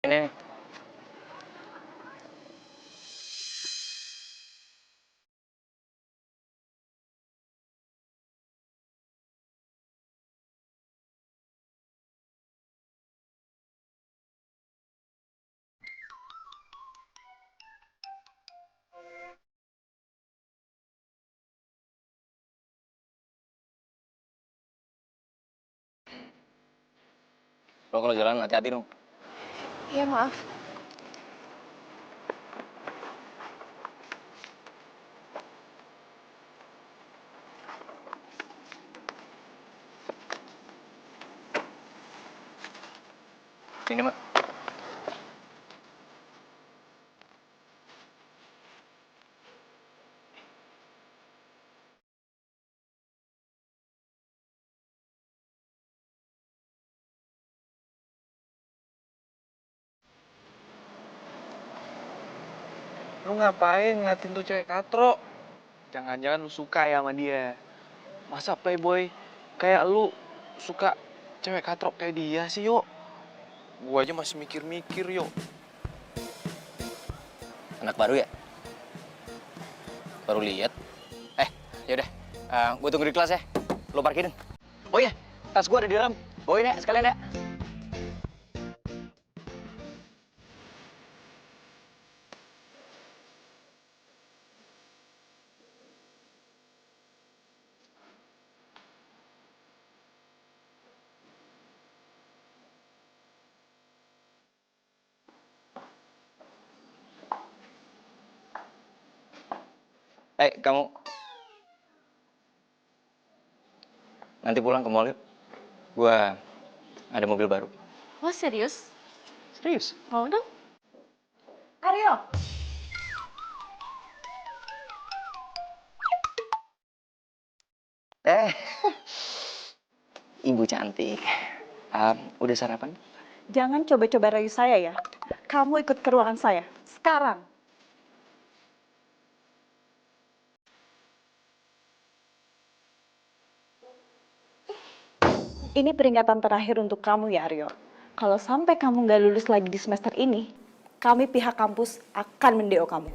Ini lo kalau jalan hati-hati dong. Iya, maaf. Sini, Mak. Lu ngapain ngeliatin tuh cewek katro? Jangan-jangan lu suka ya sama dia. Masa playboy kayak lu suka cewek katro kayak dia sih, yuk? Gua aja masih mikir-mikir, yuk. Anak baru ya? Baru lihat. Yaudah. Gue tunggu di kelas ya. Lo parkirin. Oh iya, tas gue ada di dalam. Bawain ya, sekalian ya. Kamu nanti pulang ke mall yuk. Gue ada mobil baru. Oh, serius? Serius? Mau dong? Aryo! Eh, Ibu cantik. Udah sarapan? Jangan coba-coba rayu saya ya. Kamu ikut ke ruangan saya. Sekarang. Ini peringatan terakhir untuk kamu ya, Aryo. Kalau sampai kamu nggak lulus lagi di semester ini, kami pihak kampus akan mendeo kamu.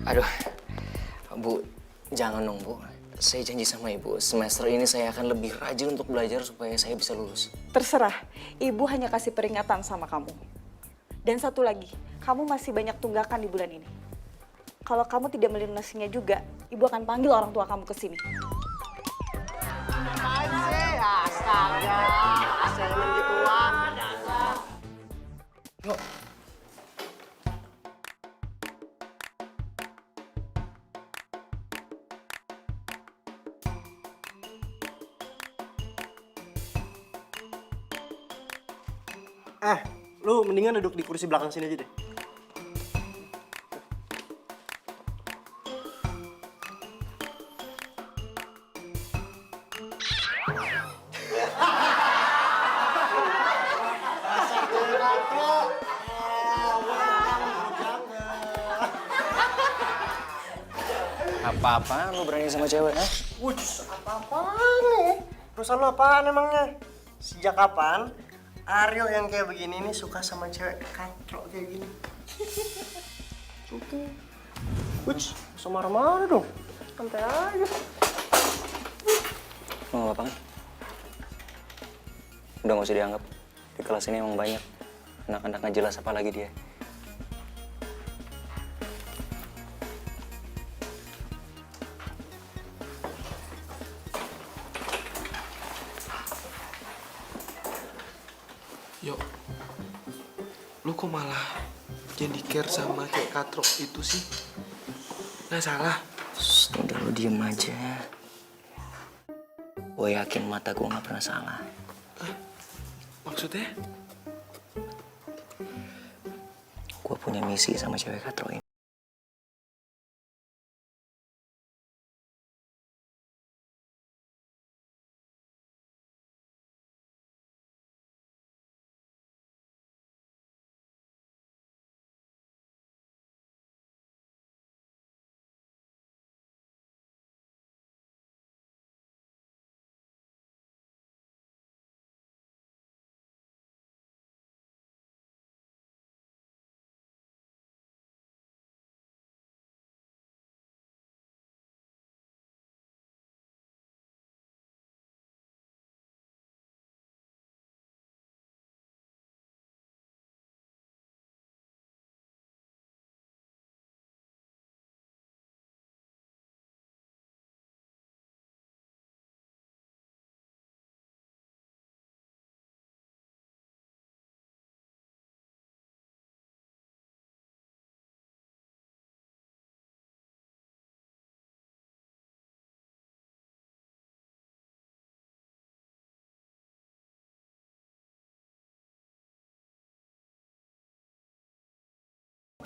Aduh, Bu, jangan dong, Bu. Saya janji sama Ibu, semester ini saya akan lebih rajin untuk belajar supaya saya bisa lulus. Terserah, ibu hanya kasih peringatan sama kamu. Dan satu lagi, kamu masih banyak tunggakan di bulan ini. Kalau kamu tidak melunasinya juga, ibu akan panggil orang tua kamu ke sini. Apaan sih? Astaga, asal gituan. Yuk. Lu mendingan duduk di kursi belakang sini aja deh. Apa-apaan lu berani sama cewek, ha? Wuts, apa-apaan nih? Perusahaan lu apaan emangnya? Sejak kapan Ariel yang kayak begini nih suka sama cewek katro kayak gini? Oke. Wuts, usah marah-marah dong. Santai aja. Lu gak apa-apa kan? Udah gak usah dianggap. Di kelas ini emang banyak anak-anak gak jelas apa lagi dia. Yuk, lu kok malah jadi care sama cewek katro itu sih? Nggak salah. Shh, udah lu diem aja. Gue yakin mata gue gak pernah salah. Maksudnya? Gue punya misi sama cewek katro ini.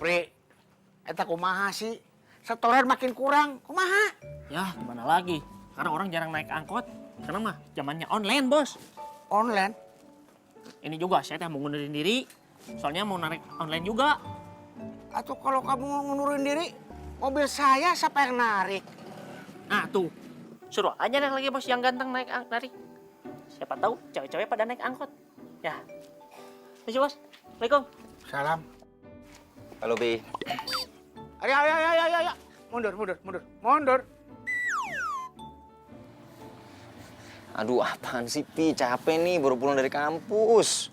Pri, eta kumaha sih? Setoran makin kurang, kumaha? Ya, gimana lagi? Karena orang jarang naik angkot. Karena mah zamannya online, Bos. Online? Ini juga saya teh mau ngundurin diri. Soalnya mau narik online juga. Atau kalau kamu ngundurin diri, mobil saya siapa yang narik? Nah, tuh. Suruh aja deh lagi Bos yang ganteng naik narik. Siapa tahu cewek-cewek pada naik angkot. Ya. Misi, Bos. Assalamualaikum. Salam. Halo, Pi. Ayo. Mundur. Aduh, apaan sih, Pi? Capek nih, baru pulang dari kampus.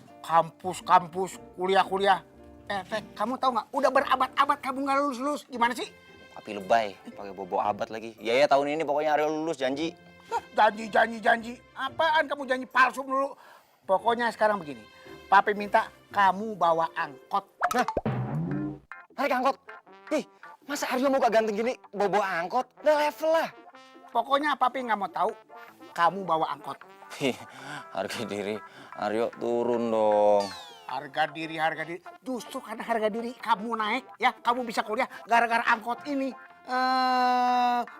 Kampus, kuliah. Kamu tahu nggak? Udah berabad-abad kamu nggak lulus. Gimana sih? Tapi lebay, pakai bobo abad lagi. Ya, tahun ini pokoknya Aryo lulus, janji. Janji. Apaan kamu janji palsu dulu? Pokoknya sekarang begini. Papi minta kamu bawa angkot. Nah, narik angkot. Ih, masa Aryo mau gak ganteng gini bobo angkot? Udah level lah. Pokoknya papi nggak mau tahu kamu bawa angkot. Harga diri Aryo turun dong. Harga diri. Justru karena harga diri kamu naik, ya kamu bisa kuliah gara-gara angkot ini.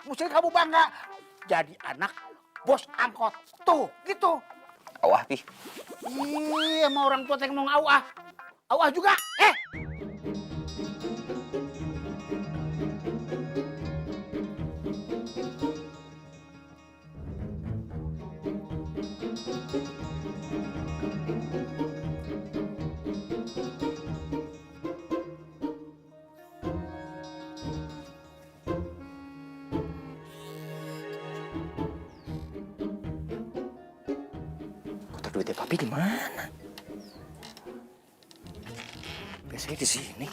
Mesti kamu bangga jadi anak bos angkot. Tuh, gitu. Awah, Pi. Iya, sama orang tua yang mau ngawah. Awah juga, Kotak duitnya Papi di mana? Biasanya di sini.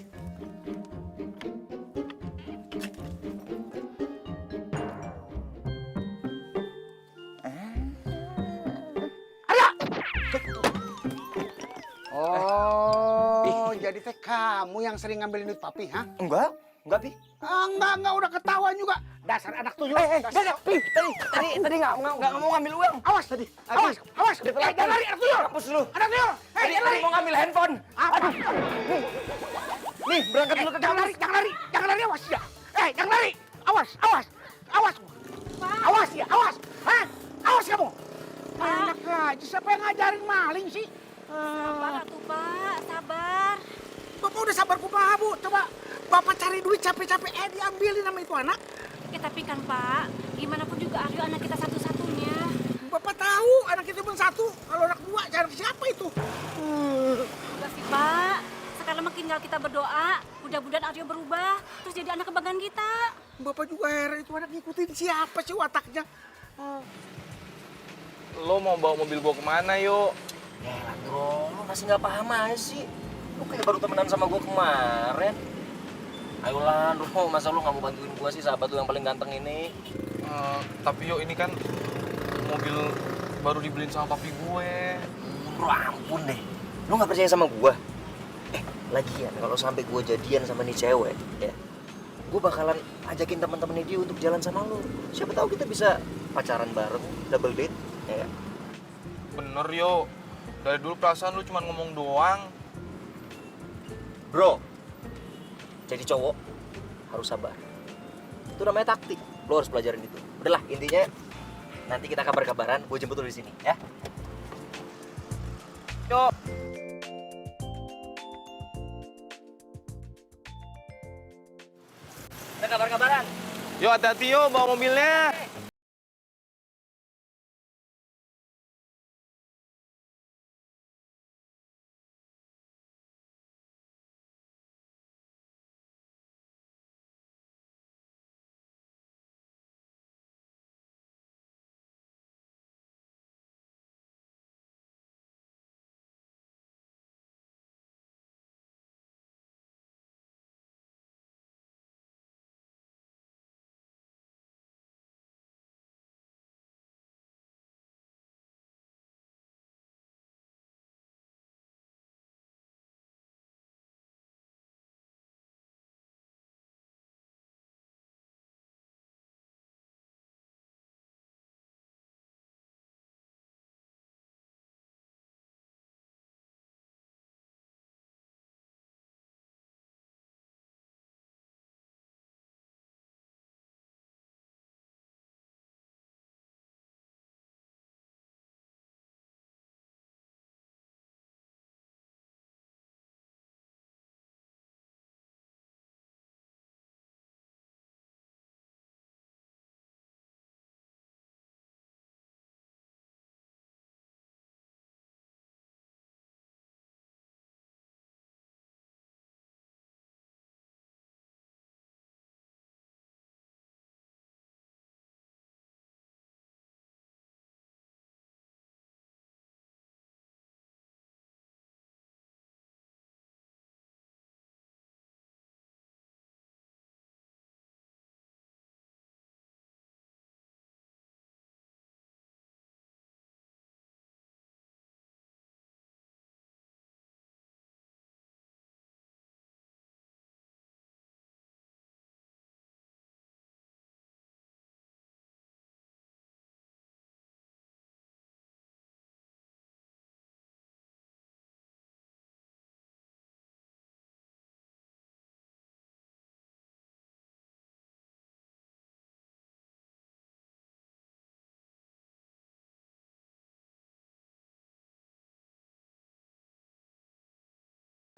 Oh, jadi teh kamu yang sering ngambilin duit papi, ha? Enggak, Pi. Enggak, udah ketahuan juga. Dasar anak tuyul. Pi, tadi nggak mau ngambil uang. Awas tadi, awas. Jangan lari, anak tuyul. Hapus dulu. Anak tuyul, jangan lari. Mau ngambil handphone. Aduh. Nih, berangkat dulu ke Jangan lari, awas ya. Jangan lari, awas. Awas ya, awas. Hah? Awas kamu. Enak aja, siapa yang ngajarin maling sih? Sabar atuh Pak, sabar. Bapak udah sabar kumaha, Bu. Coba Bapak cari duit capek-capek, diambilin sama itu anak. Ya tapi kan Pak, gimana pun juga Aryo anak kita satu-satunya. Bapak tahu anak itu cuma satu, kalau anak dua jangan siapa itu? Enggak sih Pak, sekarang mah tinggal kita berdoa, mudah-mudahan Aryo berubah, terus jadi anak kebanggaan kita. Bapak juga heran itu anak ngikutin siapa sih wataknya? Lo mau bawa mobil gua kemana, yuk? Ya, Landro, lu masih nggak paham aja sih. Lu kayak baru temenan sama gua kemarin. Ayo Landro, masa lu nggak mau bantuin gua sih, sahabat lu yang paling ganteng ini? Tapi yuk, ini kan mobil baru dibeliin sama papi gue. Bro, ampun deh. Lu nggak percaya sama gua? Lagian kalau sampai gua jadian sama nih cewek, ya, gua bakalan ajakin teman-temannya dia untuk jalan sama lu. Siapa tahu kita bisa pacaran bareng, double date, ya. Bener, yuk. Dari dulu perasaan lu cuma ngomong doang. Bro, jadi cowok harus sabar. Itu namanya taktik. Lo harus pelajarin itu. Udahlah, intinya nanti kita kabar-kabaran. Gue jemput lu di sini, ya. Yuk. Kita kabar-kabaran. Yuk, hati-hati yuk bawa mobilnya.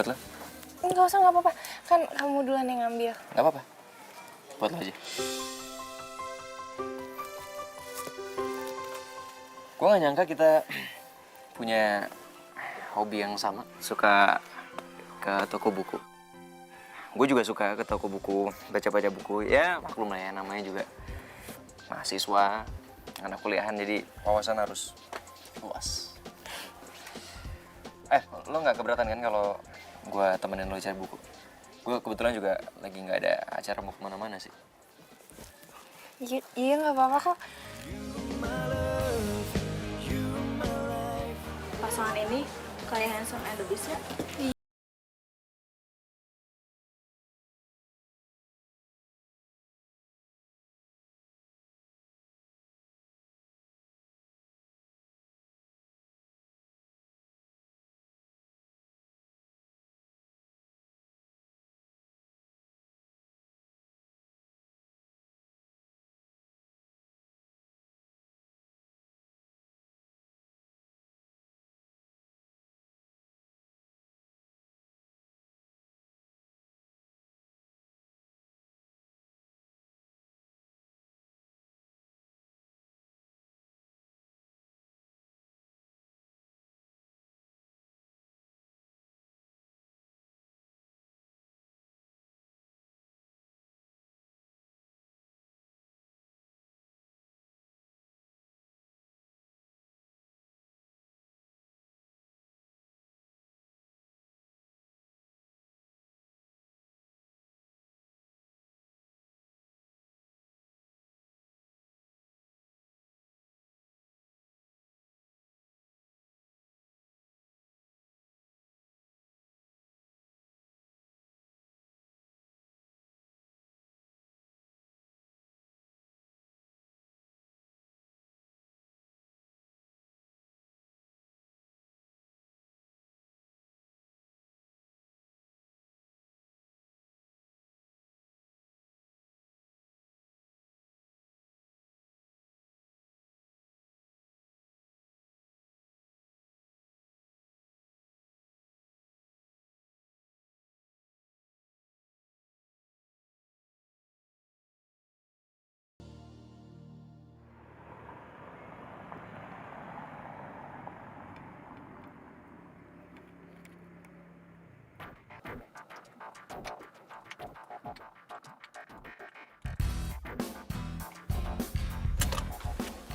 Buat lo? Enggak usah, nggak apa-apa. Kan kamu duluan yang ngambil. Nggak apa-apa. Buat lo aja. Gue gak nyangka kita punya hobi yang sama. Suka ke toko buku. Gue juga suka ke toko buku, baca-baca buku. Ya maklum lah ya, namanya juga mahasiswa, anak kuliahan, jadi wawasan harus luas. Lo gak keberatan kan kalau gue temenin lo cari buku? Gue kebetulan juga lagi gak ada acara mau kemana-mana sih. Iya, nggak apa-apa kok. Pasangan ini kayak handsome and the beast ya?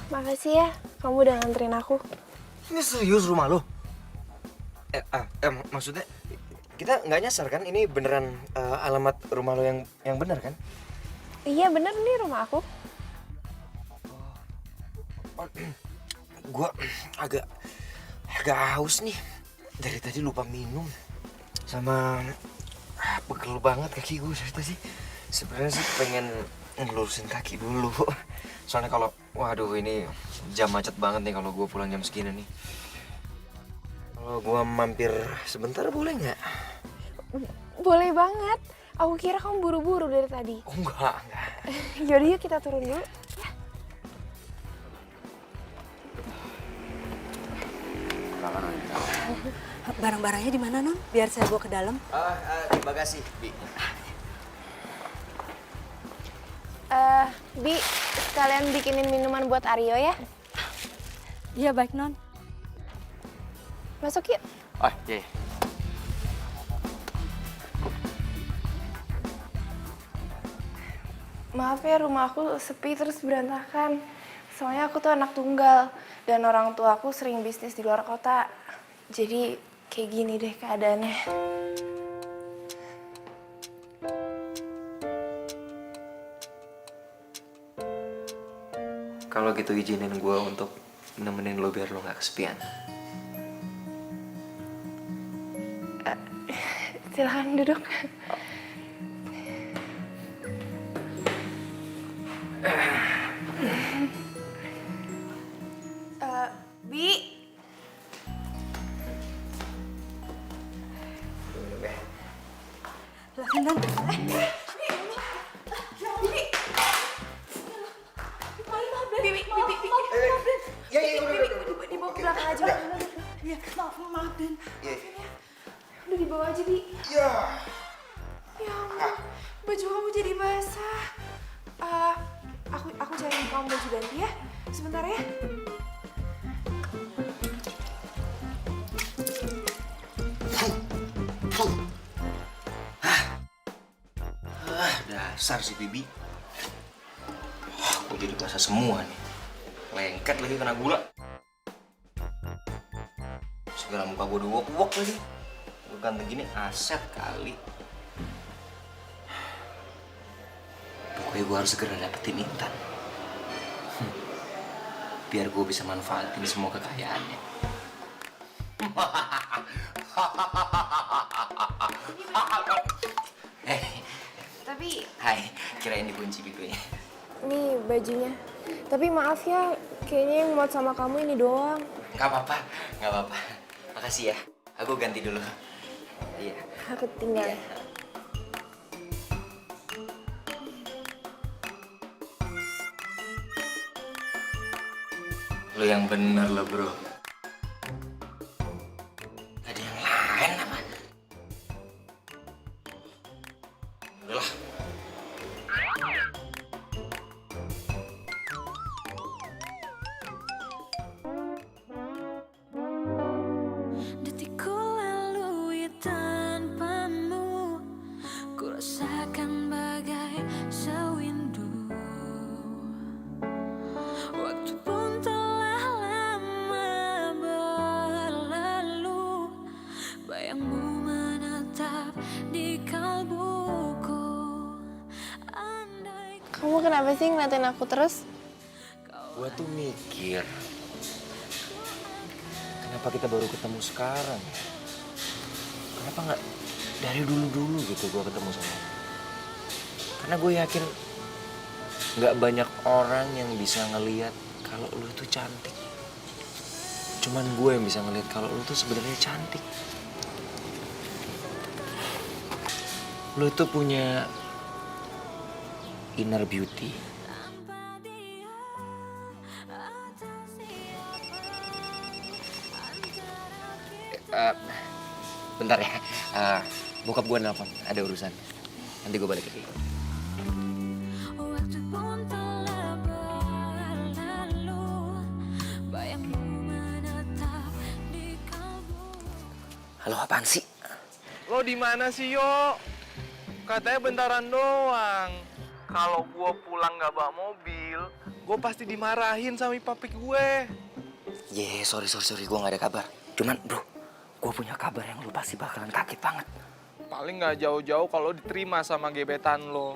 Makasih ya, kamu udah nganterin aku. Ini serius rumah lo? Maksudnya kita nggak nyasar kan? Ini beneran alamat rumah lo yang bener kan? Iya bener nih rumah aku. Gue agak haus nih. Dari tadi lupa minum. Sama pegel banget kaki gue dari tadi. Sebenarnya sih pengen ngelurusin kaki dulu. Soalnya kalau, waduh ini jam macet banget nih kalau gue pulang jam segini nih. Kalau gue mampir sebentar boleh nggak? Boleh banget. Aku kira kamu buru-buru dari tadi. Oh enggak. Yaudah yuk kita turun dulu. Ya. Barang-barangnya di mana, Non? Biar saya bawa ke dalam. Di bagasi, Bi. Bi, sekalian bikinin minuman buat Aryo ya. Iya, baik, Non. Masuk yuk. Oh, iya. Maaf ya, rumah aku sepi terus berantakan. Soalnya aku tuh anak tunggal dan orang tua aku sering bisnis di luar kota. Jadi kayak gini deh keadaannya. Kalau gitu izinin gue untuk nemenin lo biar lo gak kesepian. Silahkan duduk. Bi. Silahkan, Non. Dibawa ke belakang aja. Iya, maaf, Den. Iya. udah dibawa aja, Bi. Ya. Ya ampun, baju kamu jadi basah. Aku cari kamu baju ganti ya. Sebentar ya. Dasar si Bibi. Gue jadi basah semua nih. Lengket lagi kena gula. Segala muka gue udah wok-wok lagi. Gue ganteng gini aset kali. Pokoknya gue harus segera dapetin Intan. Biar gue bisa manfaatin semua kekayaannya. Tapi Hai, kirain dikunci pintunya. nih bajunya. Tapi maaf ya, kayaknya yang muat sama kamu ini doang. Gak apa-apa, gak apa-apa. Makasih ya, aku ganti dulu. Iya. Aku tinggal. Iya. Lo yang bener lo bro. Ada yang lain apa? Udahlah. Detikku lalui tanpamu, ku rasakan bagai sewindu. Waktu pun telah lama berlalu, bayangmu menetap di kalbuku. Andai Kamu kenapa sih ngeliatin aku terus? Gua tuh mikir, kenapa kita baru ketemu sekarang? Kenapa nggak dari dulu-dulu gitu gua ketemu sama lo? Karena gue yakin nggak banyak orang yang bisa ngelihat kalau lu tuh cantik. Cuman gue yang bisa ngelihat kalau lu tuh sebenarnya cantik. Lu tuh punya inner beauty. tanpa dia atau siapa antara kita. Bentar ya, bokap gue nelfon, ada urusan. Nanti gue balik lagi. Waktu pun telah berlalu, bayangmu menetap di kalbu. Halo, apaan sih? Lo di mana sih, Yo? Katanya bentaran doang. Kalau gua pulang nggak bawa mobil, gua pasti dimarahin sama papi gue. Sorry, gue gak ada kabar. Cuman bro, gue punya kabar yang lu pasti bakalan kaget banget. Paling nggak jauh-jauh kalau diterima sama gebetan lo.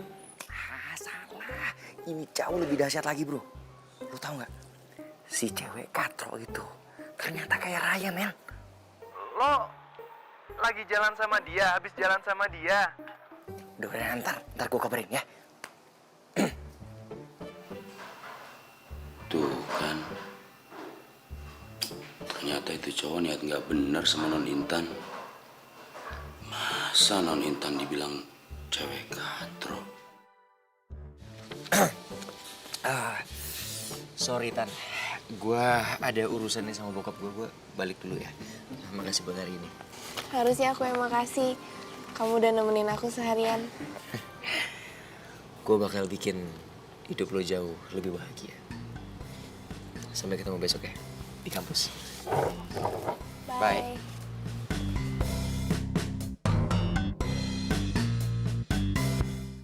Salah. Ini jauh lebih dahsyat lagi bro. Lu tahu nggak? Si cewek katro itu ternyata kayak Raya, men. Lo lagi jalan sama dia, habis jalan sama dia. Udah, ntar gue kabarin ya. Tuh kan, ternyata itu cowok niat nggak bener sama Non Intan. Masa Non Intan dibilang cewek katro? Sorry Tan, gue ada urusan nih sama bokap gue balik dulu ya. Makasih buat hari ini. Harusnya aku yang makasih. Kamu udah nemenin aku seharian. Gue bakal bikin hidup lo jauh lebih bahagia. Sampai ketemu besok ya, di kampus. Bye.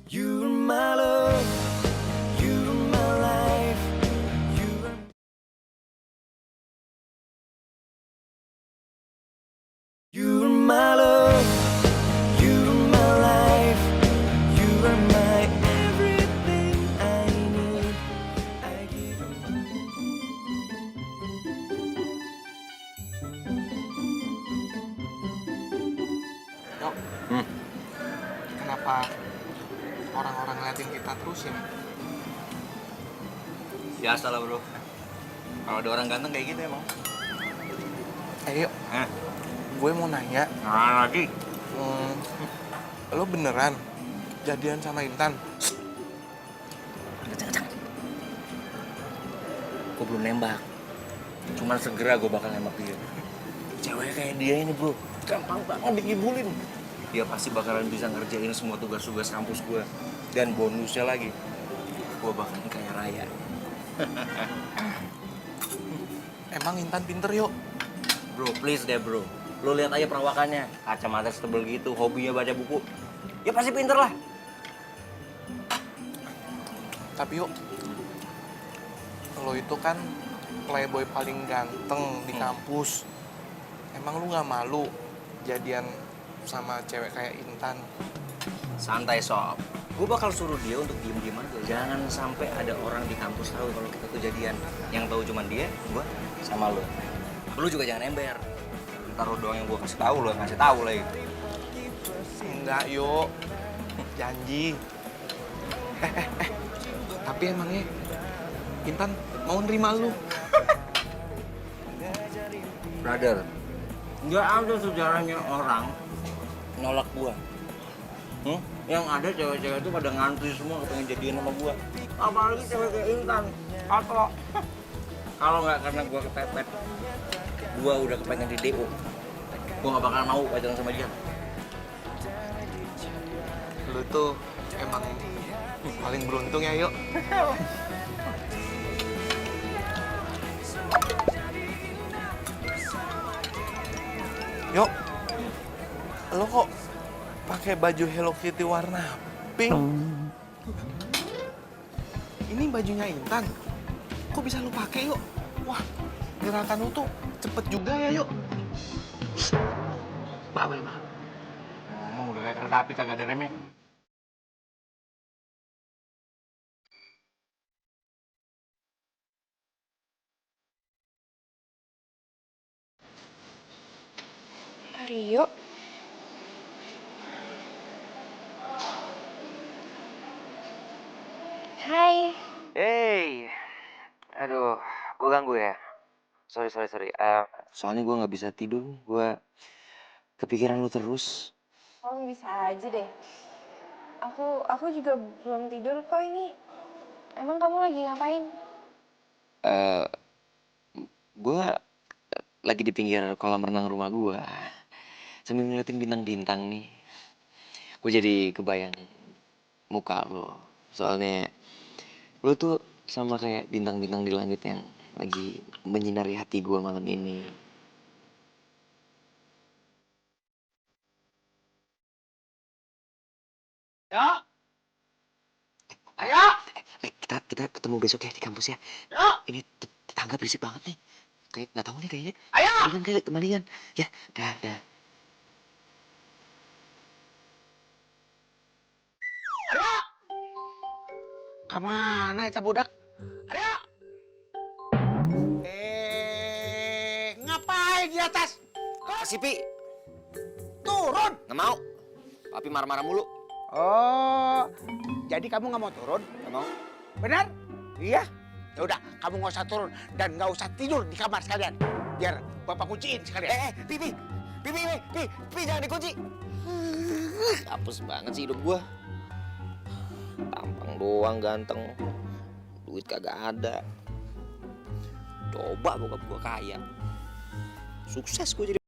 You're my love, you're my life, you're my love, you're my life, you are my everything I need. I give Yo, kenapa orang-orang ngeliatin kita terus ini? Biasa lah bro. Kalau ada orang ganteng kayak gitu emang. Ayo, gue mau nanya. Nah lagi. Lo beneran jadian sama Intan? Kencang. Gue belum nembak. Cuman segera gue bakal nembak dia. Cewek kayak dia ini bro, gampang banget dikibulin. Dia pasti bakalan bisa ngerjain semua tugas-tugas kampus gue. Dan bonusnya lagi, gue bakalan kaya raya. Emang Intan pinter yuk. Bro, please deh bro. Lo lihat aja perawakannya, kacamata setebel gitu, hobinya baca buku. Ya pasti pinter lah. Tapi yuk, lo itu kan playboy paling ganteng di kampus. Emang lu nggak malu jadian sama cewek kayak Intan? Santai sob. Gue bakal suruh dia untuk diem-diem aja. Jangan sampai ada orang di kampus tahu kalau kita tuh jadian. Yang tahu cuma dia, gue, sama lo. Lo juga jangan ember. Ntar lo doang yang gue kasih tahu, lo yang kasih tahu lagi. Enggak yuk, janji. Tapi emangnya Intan mau nerima lu? Brother, nggak ada sejarahnya orang nolak gua. Yang ada cewek-cewek itu pada ngantri semua kepengen jadian sama gua. Apalagi cewek kayak Intan. Atau kalau nggak karena gua kepepet, gua udah kepengen di DO. Gua nggak bakal mau pacaran sama dia. Lu tuh emang paling beruntung ya yuk. Yuk, lo kok pakai baju Hello Kitty warna pink? Ini bajunya Intan. Kok bisa lo pakai yuk? Wah, gerakan lo tuh cepet juga ya yuk. Bawel mah. Ngomong udah kayak kereta api kagak ada remnya. Rio. Hai. Hey, aduh, gue ganggu ya. Sorry. Soalnya gue nggak bisa tidur, gue kepikiran lu terus. Kamu bisa aja deh. Aku juga belum tidur kok ini. Emang kamu lagi ngapain? Gue lagi di pinggir kolam renang rumah gue, sambil ngeliatin bintang-bintang nih. Gue jadi kebayang muka lo. Soalnya lo tuh sama kayak bintang-bintang di langit yang lagi menyinari hati gue malam ini. Ya. Ayo. Kita ketemu besok ya di kampus ya. Ya. Ini tetangga berisik banget nih. Kayak nggak tahu nih kayaknya. Ayo. Kayak kemalingan. Ya, dah. Kemana itu budak? Ayo. Ngapain di atas? Kasih Pi, Turun. nggak mau. Papi marah-marah mulu. Oh, jadi kamu nggak mau turun? Nggak mau. Benar? Iya. Ya udah, kamu nggak usah turun dan nggak usah tidur di kamar sekalian. Biar bapak kunciin sekalian. Pi, jangan dikunci. Hapus banget sih hidup gua. Tampang doang ganteng, duit kagak ada. Coba bokap gua kaya, sukses gua jadi.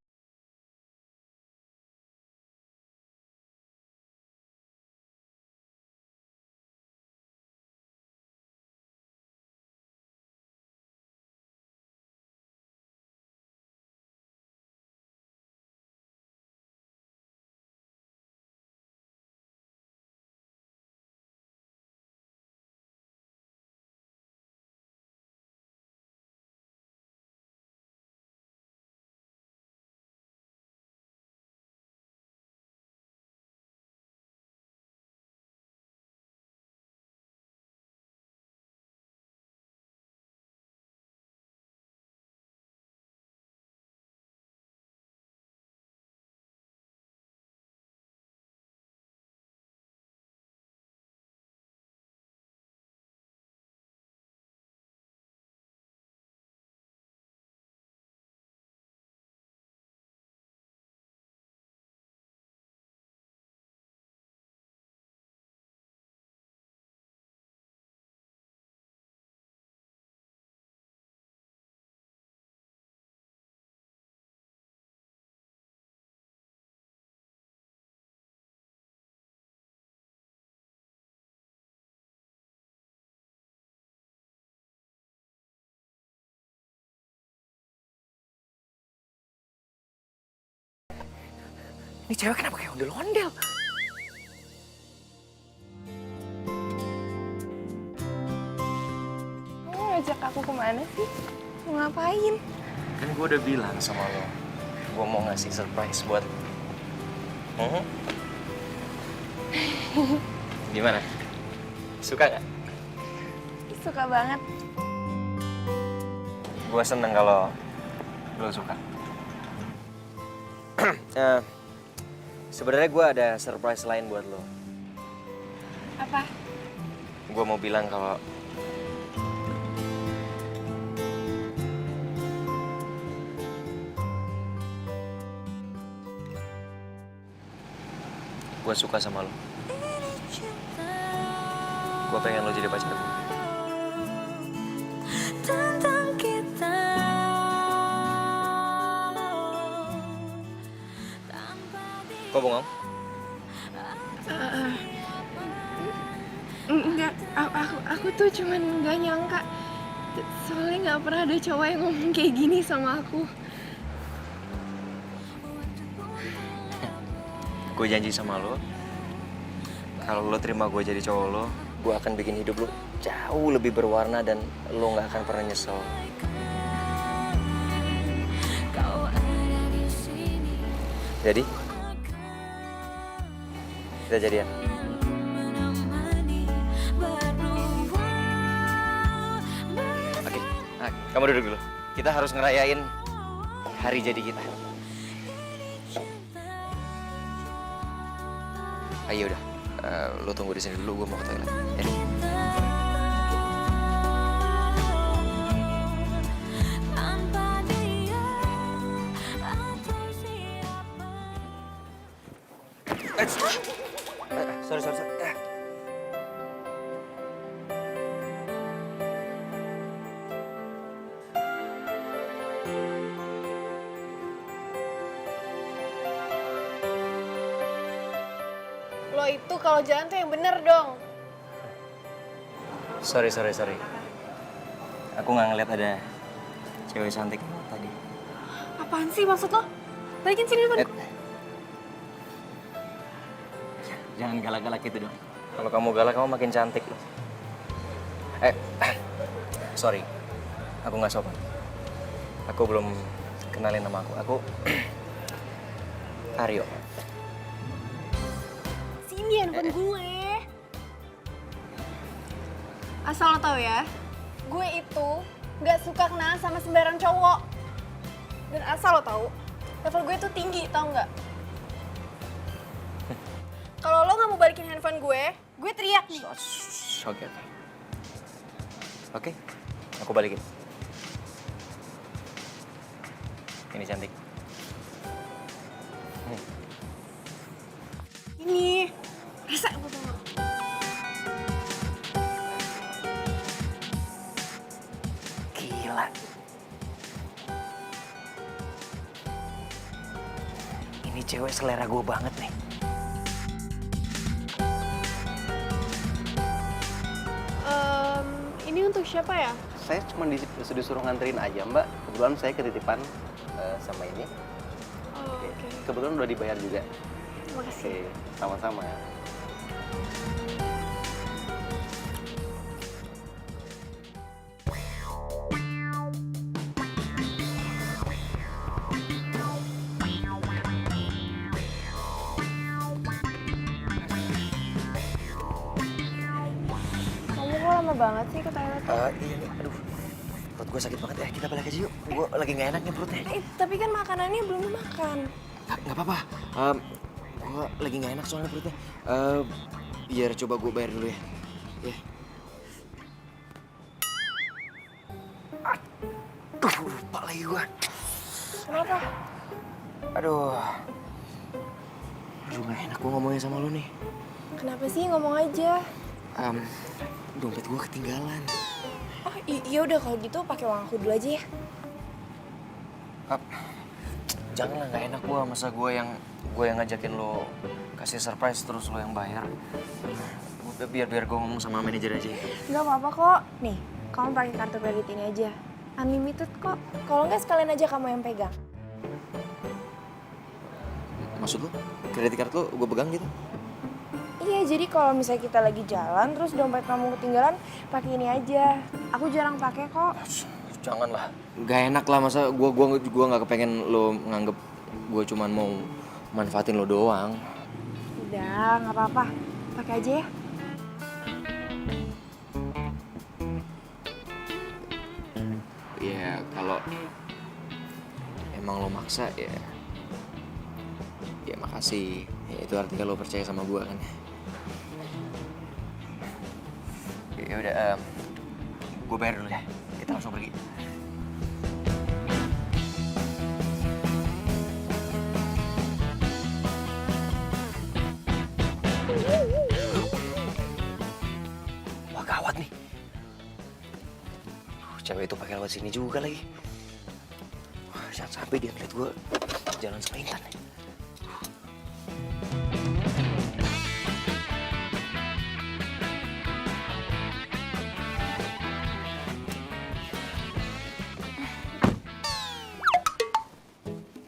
Ini cewek kenapa kayak ondel-ondel? Kamu ngajak aku kemana sih? Mau ngapain? Kan gue udah bilang sama lo, gue mau ngasih surprise buat lo. Gimana? Suka nggak? Suka banget. Gue seneng kalau lo suka. Sebenarnya gue ada surprise lain buat lo. Apa? Gue mau bilang kalau gue suka sama lo. Gue pengen lo jadi pacar gue. Tentang kita Kok bengong? Enggak, aku tuh cuman nggak nyangka. Soalnya nggak pernah ada cowok yang ngomong kayak gini sama aku. Gue janji sama lo, kalau lo terima gue jadi cowok lo, gue akan bikin hidup lo jauh lebih berwarna dan lo nggak akan pernah nyesel. Jadi, kita jadian. Oke, nah, kamu duduk dulu. Kita harus ngerayain hari jadi kita. Ayo udah, lo tunggu di sini dulu, gue mau ke toilet. Ya. Sorry. Lo itu kalau jalan tuh yang bener dong. Sorry. Aku nggak ngeliat ada cewek cantik tadi. Apaan sih maksud lo? Balikin sini depan. Jangan galak-galak gitu dong. Kalau kamu galak, kamu makin cantik loh. Sorry. Aku nggak sopan. Aku belum kenalin nama aku. Aku Aryo. Sini handphone gue. Asal lo tau ya, gue itu nggak suka kenalan sama sembarang cowok. Dan asal lo tau, level gue tuh tinggi, tau nggak? Kalau lo nggak mau balikin handphone gue teriak nih. Oke, aku balikin. Ini cantik. Ini, rasa apa tuh? Gila. Ini cewek selera gue banget nih. Ini untuk siapa ya? Saya cuma disuruh nganterin aja, Mbak. Kebetulan saya ketitipan sama ini. Oh, oke. Kebetulan udah dibayar juga. Terima kasih. Oke, sama-sama. Kamu kok lama banget sih ke toilet? Iya nih, aduh. Perut gue sakit banget ya, kita balik aja yuk. Gue lagi gak enak nih perutnya. Tapi kan makanannya belum dimakan. Nggak apa-apa. Gue lagi gak enak soalnya perutnya. Biar coba gue bayar dulu ya. Ya. Aduh, lupa lagi gue. Kenapa? Aduh, gak enak gue ngomongin sama lo nih. Kenapa sih? Ngomong aja. Dompet gue ketinggalan. Oh iya udah kalau gitu pakai uang aku dulu aja ya. Janganlah, nggak enak gue. Masa gue yang ngajakin lo kasih surprise terus lo yang bayar. Udah biar gue ngomong sama manajer aja. Nggak apa-apa kok. Nih, kamu pakai kartu kredit ini aja. Unlimited kok. Kalau nggak sekalian aja kamu yang pegang. Maksud lu? Kredit card lu gue pegang gitu? Iya, jadi kalau misalnya kita lagi jalan terus dompet kamu ketinggalan, pakai ini aja. Aku jarang pakai kok. Janganlah. Gak enak lah, masa gua nggak kepengen lo nganggep gue cuman mau manfaatin lo doang. Udah, nggak apa-apa. Pakai aja ya. Ya kalau emang lo maksa ya makasih. Ya, itu artinya lo percaya sama gue kan. Ya udah, gue bayar dulu ya. Kita langsung pergi. Wah gawat nih. Cewek itu pakai lewat sini juga lagi. Wah, jangan sampai dia ngeliat gue jalan sama Intan.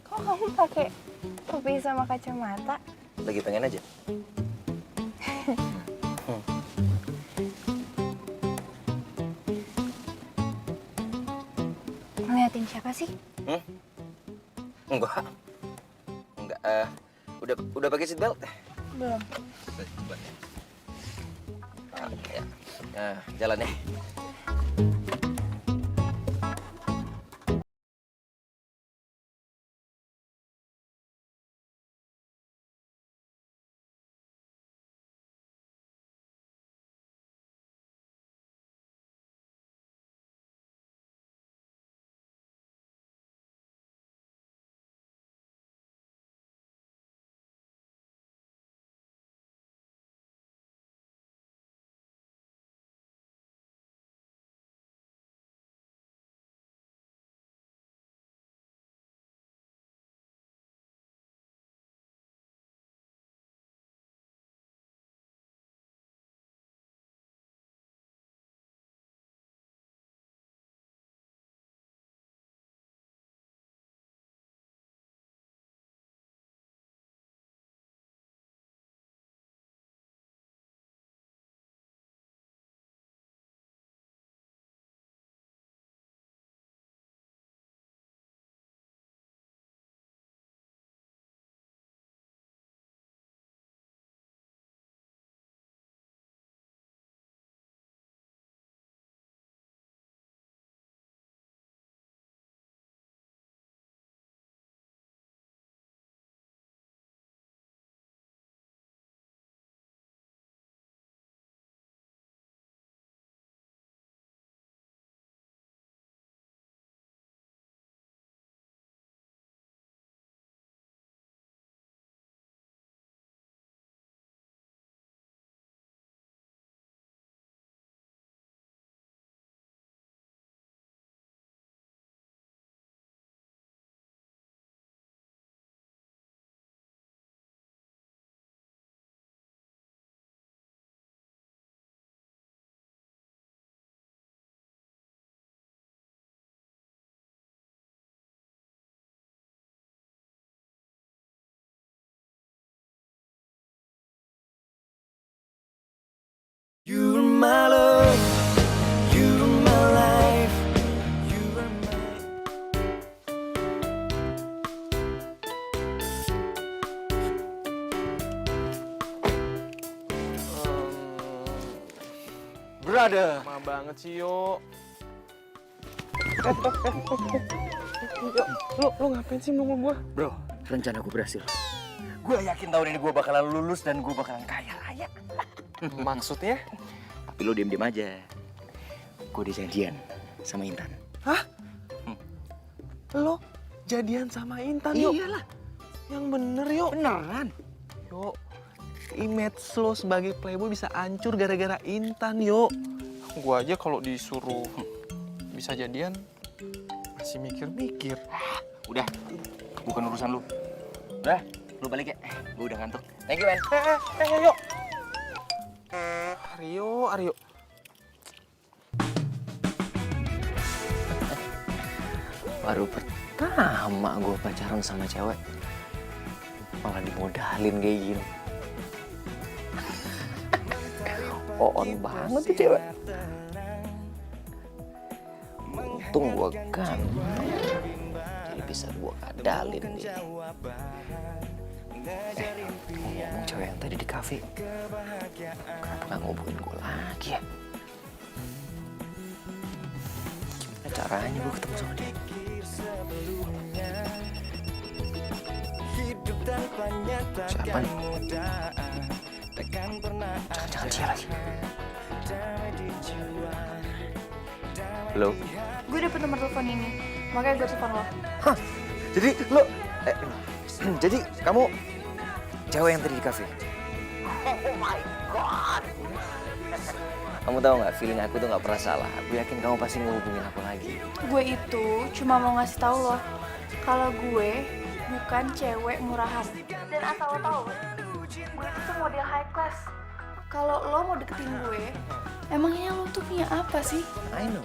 Kok kamu pakai topi sama kacamata? Lagi pengen aja. Ngeliatin siapa sih? Enggak. Udah pakai seat belt? Belum. Coba. Ya. Nah, jalan ya. You're my love, you're my life, you're Brother. Lama banget sih, Yo. Lo ngapain sih nunggu gua? Bro, rencana gue berhasil. Gue yakin tahun ini gue bakalan lulus dan gue bakalan kaya raya. Maksudnya? Tapi lo diem-diem aja. Gue udah janjian sama Intan. Hah? Lo jadian sama Intan, Yo? Iyalah. Yang bener, Yo. Beneran. Yo, image lo sebagai playboy bisa hancur gara-gara Intan, Yo. Gua aja kalau disuruh bisa jadian masih mikir-mikir. Udah, bukan urusan lu. Udah, lu balik ya. Gue udah ngantuk. Thank you, man. Yo. Aryo. Baru pertama gue pacaran sama cewek. Malah dimodalin kayak gini. On banget tuh cewek. Untung gua kan. Jadi bisa gua kadalin dia. Ngomong cewek yang tadi di kafe. Kenapa nggak ngubungin gua lagi ya? Gimana caranya gua ketemu sama dia? Siapa nih? Jangan-jangan dia lagi. Halo? Gue dapet nomor telepon ini, makanya gue telepon lo. Hah? Jadi lo... jadi kamu cewek yang tadi di kafe? Oh my God! Kamu tahu nggak, feeling aku tuh nggak pernah salah. Aku yakin kamu pasti ngehubungin aku lagi. Gue itu cuma mau ngasih tahu lo, kalau gue bukan cewek murahan. Dan asal lo tahu, gue itu tuh model high class. Kalau lo mau deketin gue, emangnya lo tuh punya apa sih? I know.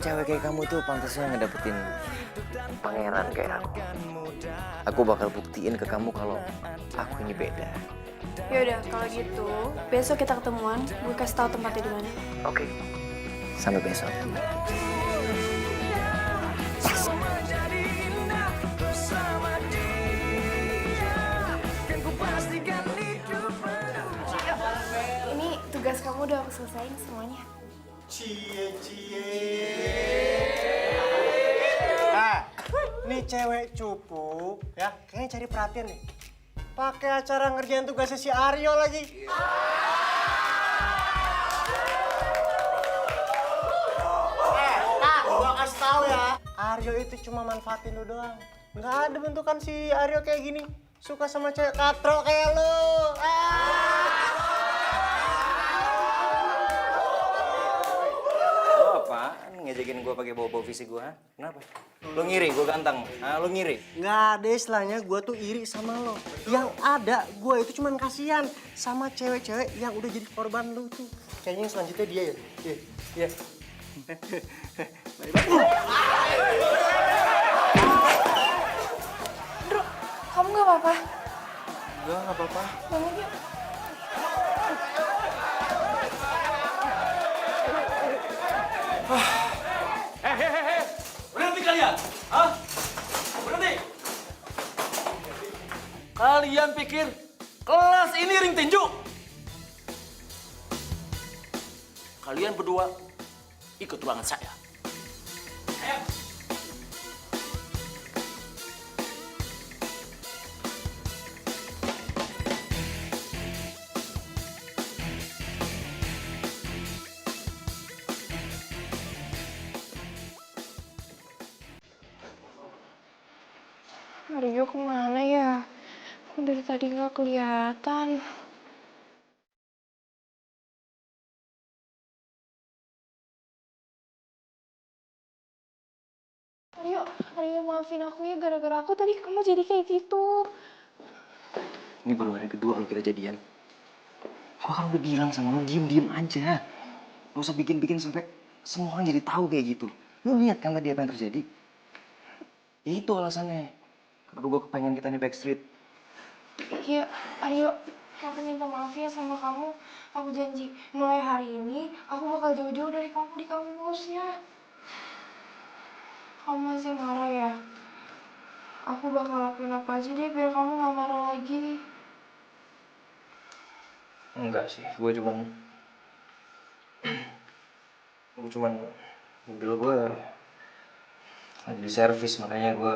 Cewek kayak kamu tuh pantasnya ngedapetin pangeran kayak aku. Aku bakal buktiin ke kamu kalau aku ini beda. Yaudah, kalau gitu, besok kita ketemuan. Gue kasih tahu tempatnya di mana. Oke. Sampai besok. Ini tugas kamu udah aku selesain semuanya. Cie. Nih cewek cupu ya, kayaknya cari perhatian nih. Pakai acara ngerjain tugasnya si Aryo lagi. Gua kasih tahu ya, Aryo itu cuma manfaatin lu doang. Nggak ada bentukan si Aryo kayak gini. Suka sama cewek katro kayak lu. Lo apaan ngejekin gue pakai bawa visi gue? Kenapa? Lo ngiri gue ganteng? Lo ngiri? Nggak ada istilahnya gue tuh iri sama lo. Yang ada gue itu cuman kasihan sama cewek-cewek yang udah jadi korban lu tuh. Kayaknya yang selanjutnya dia ya. Iya. Bro, kamu gak apa-apa? Enggak apa-apa. Bangun yuk. Berhenti kalian! Hah? Berhenti! Kalian pikir kelas ini ring tinju? Kalian berdua ikut ruangan saya. Ayo. Aryo kemana ya? Dari tadi nggak kelihatan. Aryo maafin aku ya, gara-gara aku tadi kamu jadi kayak gitu. Ini baru hari kedua lo kita jadian. Gua kan udah bilang sama lo, diem aja. Gak usah bikin sampai semua orang jadi tahu kayak gitu. Lo lihat kan tadi apa yang terjadi? Itu alasannya. Kenapa gue kepengen kita nih backstreet. Iya, Aryo, aku minta maaf ya sama kamu. Aku janji, mulai hari ini aku bakal jauh-jauh dari kamu di kampus ya. Kamu masih marah ya? Aku bakal lakuin apa aja deh biar kamu gak marah lagi. Enggak sih, gue cuman mobil gue lagi di servis, makanya gue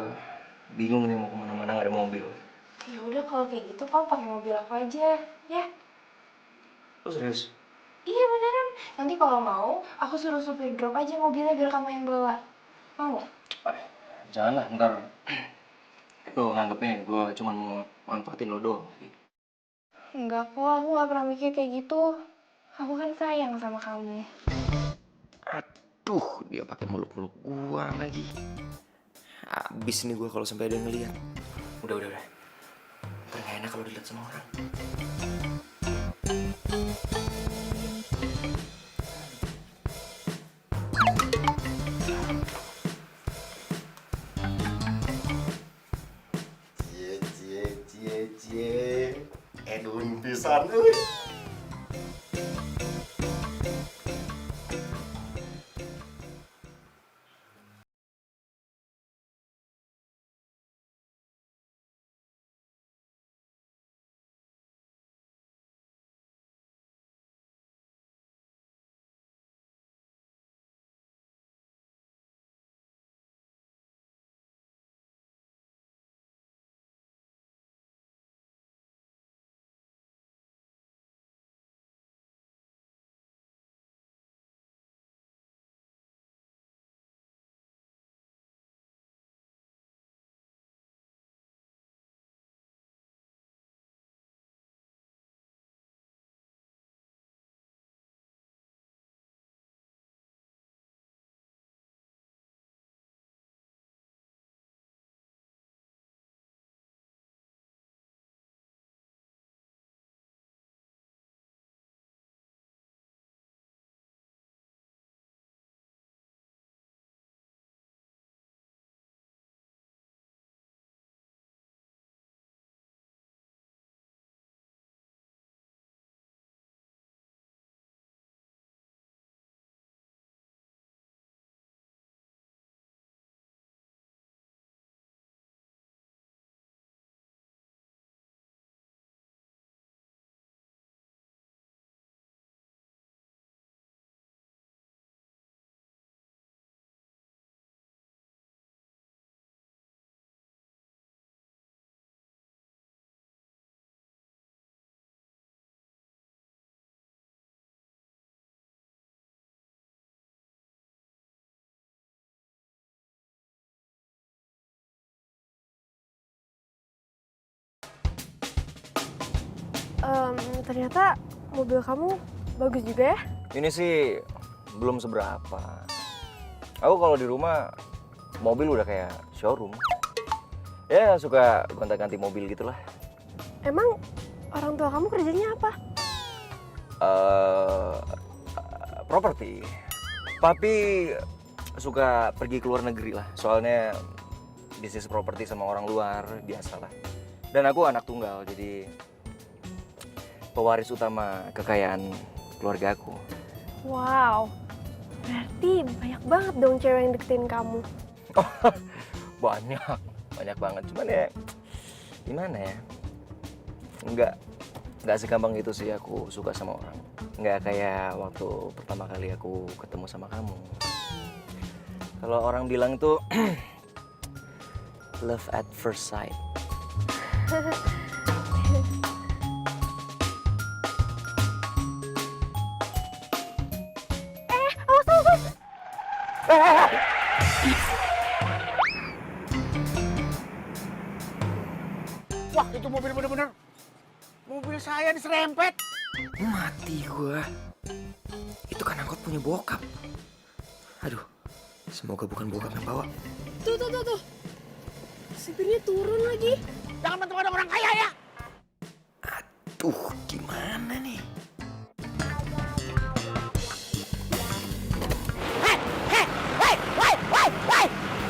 bingung nih mau kemana-mana nggak ada mobil. Ya udah kalau kayak gitu kamu pakai mobil aku aja, ya? Lo serius? Iya beneran. Nanti kalau mau, aku suruh supir drop aja mobilnya biar kamu yang bawa. Mau nggak? Janganlah, ntar lo nganggepnya gue cuman mau manfaatin lo doang. Enggak kok, aku gak pernah mikir kayak gitu. Aku kan sayang sama kamu. Aduh, dia pakai muluk-muluk gua lagi. Habis nih gua kalau sampai ada yang ngeliat. Udah. Ntar gak enak kalau dilihat sama orang. pisan. Ternyata mobil kamu bagus juga ya? Ini sih belum seberapa. Aku kalau di rumah mobil udah kayak showroom. Ya suka gonta-ganti mobil gitulah. Emang orang tua kamu kerjanya apa? Properti. Papi suka pergi ke luar negeri lah. Soalnya bisnis properti sama orang luar biasalah. Dan aku anak tunggal, jadi pewaris utama kekayaan keluarga aku. Wow, berarti banyak banget dong cewek yang deketin kamu. Banyak banget. Cuman ya gimana ya? Nggak segampang itu sih aku suka sama orang. Nggak kayak waktu pertama kali aku ketemu sama kamu. Kalau orang bilang tuh love at first sight. Wah, itu mobil bener-bener. Mobil saya diserempet. Mati gua. Itu kan angkot punya bokap. Aduh, semoga bukan bokap yang bawa. Tuh. Supirnya turun lagi. Jangan bantu ada orang kaya ya. Aduh, gimana nih? Hei!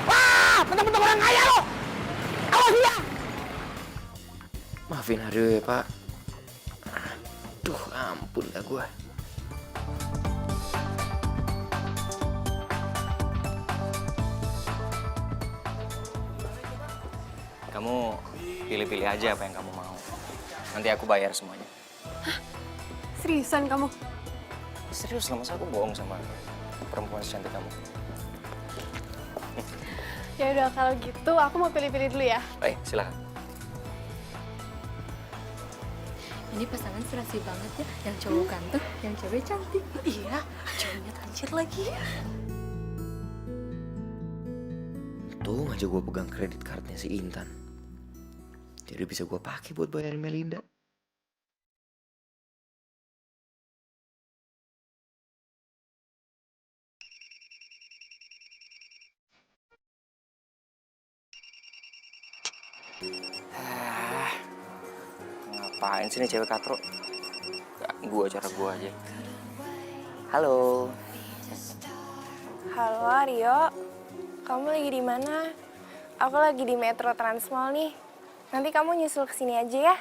Wah, bentuk-bentuk orang kaya lo. Awas ya. Maafin Aryo ya, Pak. Aduh, ampun dah gua. Kamu pilih-pilih aja apa yang kamu mau. Nanti aku bayar semuanya. Hah? Seriusan kamu? Serius lah, masa aku bohong sama perempuan secantik kamu? Ya udah kalau gitu aku mau pilih-pilih dulu ya. Baik, silakan. Ini pasangan serasi banget ya. Yang cowok ganteng, yang cewek cantik. Iya, cowoknya tajir lagi. Tuh aja gue pegang kredit cardnya si Intan. Jadi bisa gue pakai buat bayarin Melinda. Ngapain sih nih cewek katro? Ganggu acara gue aja. Halo. Halo Aryo, kamu lagi di mana? Aku lagi di Metro Transmall nih. Nanti kamu nyusul ke sini aja ya.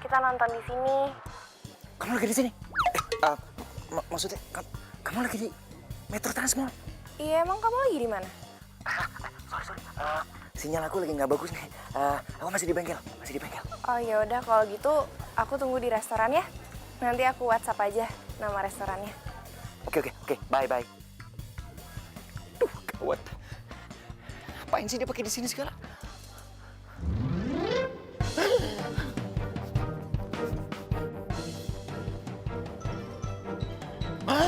Kita nonton di sini. Kamu lagi di sini? Maksudnya kamu lagi di Metro Transmall? Iya, emang kamu lagi di mana? Sorry. Sinyal aku lagi nggak bagus nih. Aku masih di bengkel. Oh ya udah kalau gitu aku tunggu di restoran ya. Nanti aku WhatsApp aja nama restorannya. Oke. Bye. Duh, gawat. Ngapain sih dia pakai di sini segala? Hah?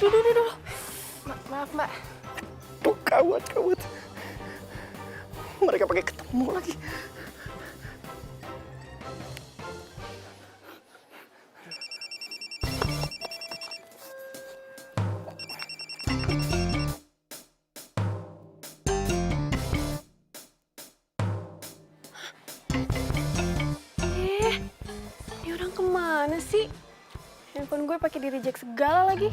Aduh. Maaf mbak. Tuh, gawat. Mereka pakai ketemu lagi. Ini orang kemana sih? Handphone gue pakai di reject segala lagi.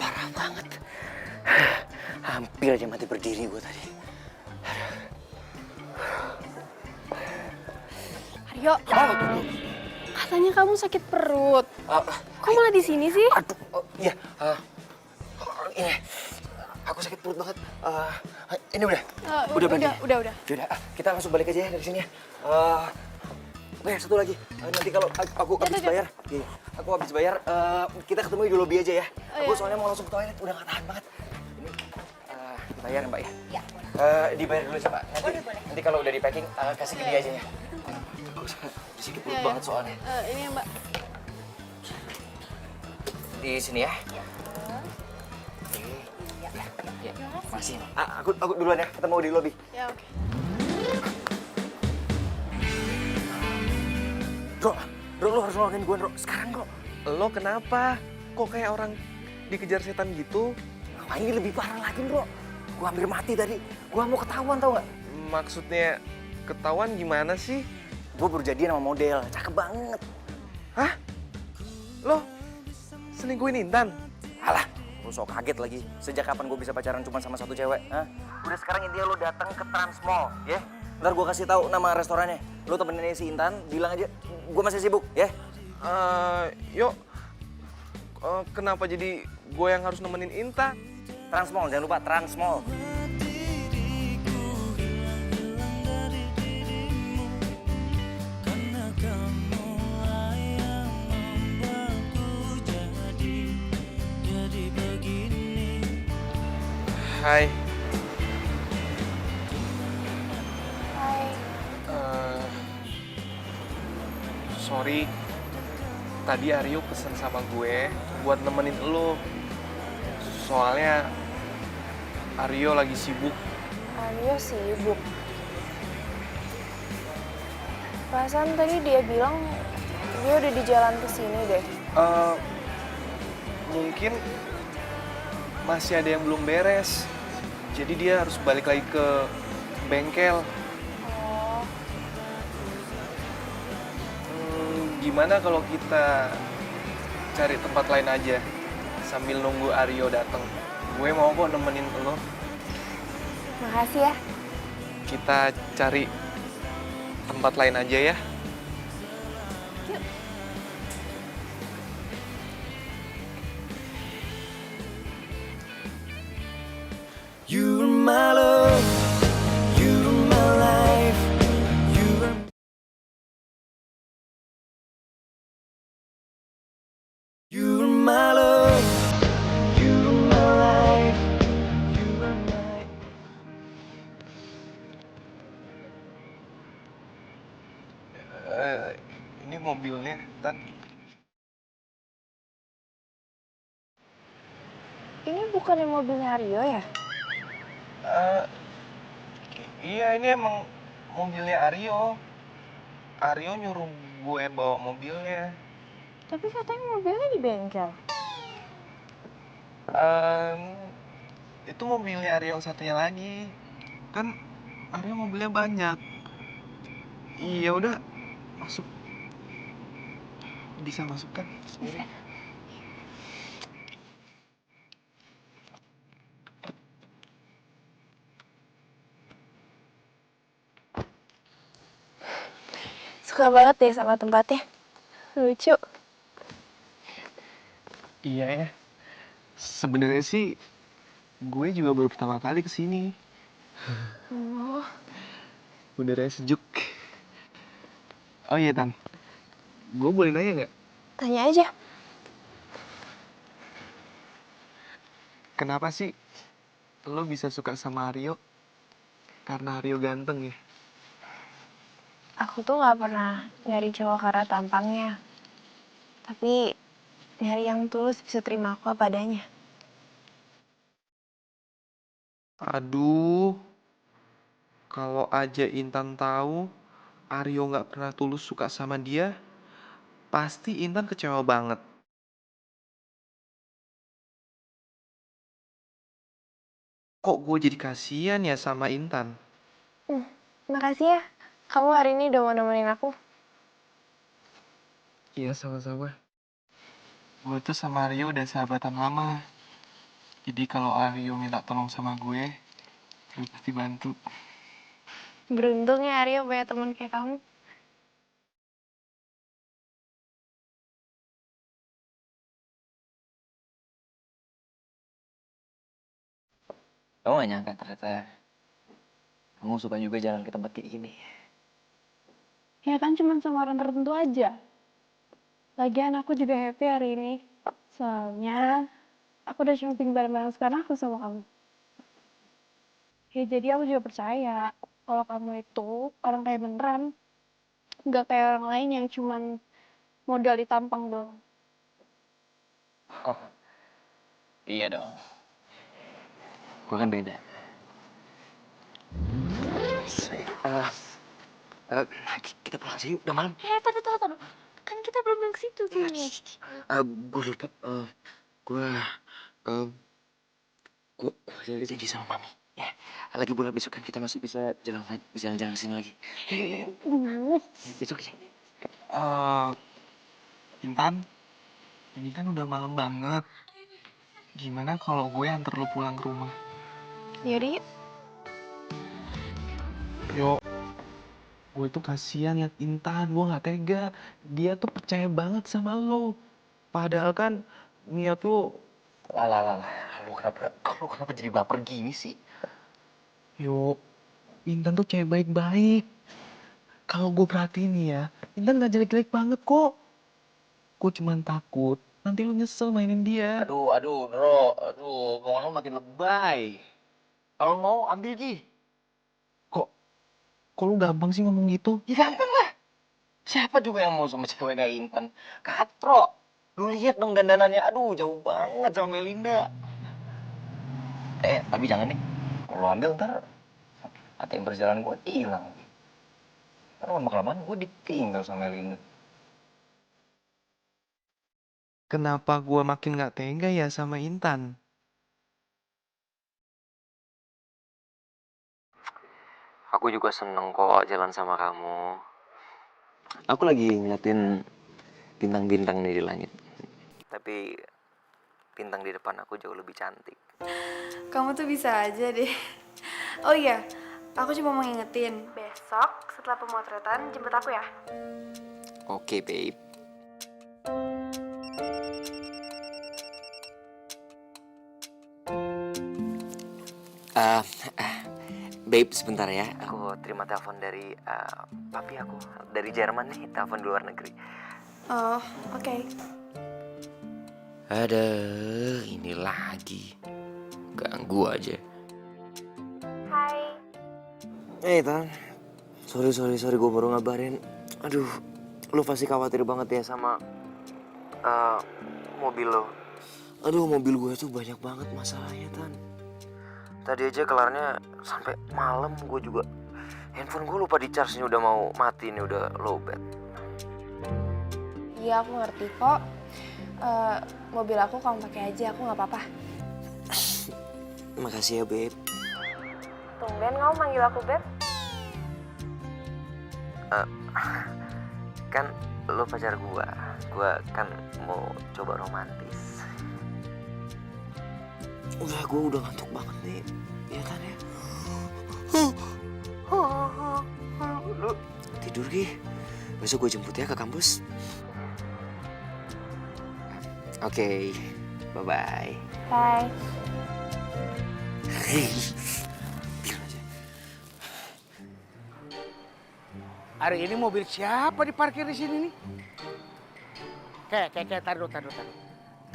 Parah banget. Hampir aja mati berdiri gue tadi. Aryo, katanya kamu sakit perut. Kok malah di sini sih? Aduh, iya. Ini, aku sakit perut banget. Ini udah. Udah. Yaudah, kita langsung balik aja ya dari sini ya. Oke, satu lagi. Nanti kalau aku habis bayar, aku habis bayar, kita ketemu di lobby aja ya. Aku soalnya mau langsung ke toilet, udah gak tahan banget. Ini bayar Mbak ya? Iya. Dibayar dulu coba. Nanti kalau udah di packing, kasih ke dia aja ya. Aku sakit perut banget soalnya. Ini ya mbak. Di sini ya. Iya. Masih. Aku duluan ya, ketemu di lobby. Ya oke. Bro, lo harus nolongin gue, Bro. Sekarang, Bro. Lo kenapa? Kok kayak orang dikejar setan gitu? Wah, ini lebih parah lagi, Bro. Gue hampir mati tadi. Gue mau ketahuan, tau nggak? Maksudnya ketahuan gimana sih? Gue baru jadian sama model. Cakep banget. Hah? Lo selingkuhin Intan? Alah, lo sok kaget lagi. Sejak kapan gue bisa pacaran cuma sama satu cewek? Hah? Udah sekarang intinya lo datang ke Transmall, ya? Ntar gue kasih tahu nama restorannya. Lo temenin si Intan, bilang aja gue masih sibuk, ya? Yuk. Kenapa jadi gue yang harus nemenin Intan? Transmall, jangan lupa Transmall. Hai. Hai. Sorry, tadi Aryo pesen sama gue buat nemenin lo. Soalnya Aryo lagi sibuk. Aryo sibuk. Perasaan tadi dia bilang dia udah di jalan ke sini deh. Mungkin masih ada yang belum beres. Jadi dia harus balik lagi ke bengkel. Oh, Gimana kalau kita cari tempat lain aja sambil nunggu Aryo datang? Gue mau kok nemenin lo. makasih ya. Kita cari tempat lain aja ya. Yuk. You're my love, you're my life, you're my love, you're my life, you're my... Ini mobilnya, Tan. Ini bukannya mobilnya Aryo ya? Iya, ini emang mobilnya Aryo. Aryo nyuruh gue bawa mobilnya. Tapi katanya mobilnya di bengkel. Itu mobilnya Aryo yang satunya lagi. Kan Aryo mobilnya banyak. Iya udah, masuk. Bisa masuk kan? Bisa. Suka banget deh sama tempatnya. Lucu. Iya ya. Sebenarnya sih gue juga baru pertama kali kesini. Oh, Udaranya sejuk. Oh iya Tan, gue boleh nanya nggak? tanya aja. Kenapa sih lo bisa suka sama Aryo? Karena Aryo ganteng ya? Aku tuh gak pernah nyari cowok karena tampangnya. Tapi nyari yang tulus bisa terima aku apa adanya. Aduh, kalau aja Intan tahu Aryo nggak pernah tulus suka sama dia, pasti Intan kecewa banget. Kok gue jadi kasihan ya sama Intan? Makasih ya. Kamu hari ini udah mau nemenin aku. Iya, sama-sama. Gue tuh sama Aryo udah sahabatan lama. Jadi kalau Aryo minta tolong sama gue pasti bantu. Beruntung ya Aryo punya teman kayak kamu. Kamu gak nyangka ternyata kamu suka juga jalan ke tempat kayak gini. Ya kan cuma sama orang tertentu aja. Lagian aku juga happy hari ini. Soalnya aku udah shopping bareng-bareng sekarang aku sama kamu. Ya jadi aku juga percaya kalau kamu itu orang kayak beneran. Nggak kayak orang lain yang cuman modal ditampang doang. Oh, iya dong. Gue kan beda. Kita pulang aja yuk, udah malam. Taduh. Kan kita belum ke situ kayaknya. Gue lupa. Gue jadi janji sama mami. Ya, lagi bulan besok kan kita masih bisa jalan-jalan kesini lagi. Yuk. Besok aja. Intan, ini kan udah malam banget. Gimana kalau gue antar lo pulang ke rumah? Yaudah yuk. Yo, gue tuh kasihan liat Intan, gue nggak tega. Dia tuh percaya banget sama lo. Padahal kan Mia tuh, Lah. Lu kenapa jadi baper gini sih? yo, Intan tuh cewek baik-baik. Kalau gue perhatiin nih ya, Intan nggak jelek-jelek banget kok. Gue cuman takut nanti lu nyesel mainin dia. Aduh, ngomong lu makin lebay. Kalau mau ambil Ki. Kok lu gampang sih ngomong gitu? Ya gampang lah. Siapa juga yang mau sama cewek kayak Intan? Katro. Lu lihat dong dandanannya, aduh jauh banget sama Melinda. Tapi jangan nih. Kalau ambil ntar ATM perjalanan gue hilang. Karena lama-kelamaan gue ditinggal sama Melinda. Kenapa gue makin nggak tega ya sama Intan? Aku juga seneng kok jalan sama kamu. Aku lagi ngeliatin bintang-bintang nih di langit. Tapi bintang di depan aku jauh lebih cantik. Kamu tuh bisa aja deh. Oh iya, aku cuma mau ngingetin. Besok setelah pemotretan jemput aku ya. Oke, babe. Babe, sebentar ya. Aku terima telepon dari papi aku. Dari Jerman nih, telepon di luar negeri. Oh, oke. Aduh, ini lagi. Ganggu aja. Hai. Tan. Sorry, gue baru ngabarin. Aduh, lu pasti khawatir banget ya sama mobil lo. Aduh, mobil gue tuh banyak banget masalahnya, Tan. Tadi aja kelarnya sampai malam. Gue juga handphone gue lupa di charge, nih udah mau mati nih, udah lowbat. Iya, aku ngerti kok. Mobil aku kamu pakai aja, aku nggak apa-apa. Makasih ya, Beb. Tumben kamu manggil aku Beb. Kan lo pacar gue kan mau coba romantis. Gue udah ngantuk banget nih, ya kan ya? Lu tidur Gi, besok gue jemput ya ke kampus. Oke, bye-bye. Bye. Hari ini mobil siapa diparkir di sini nih? Kayak taruh.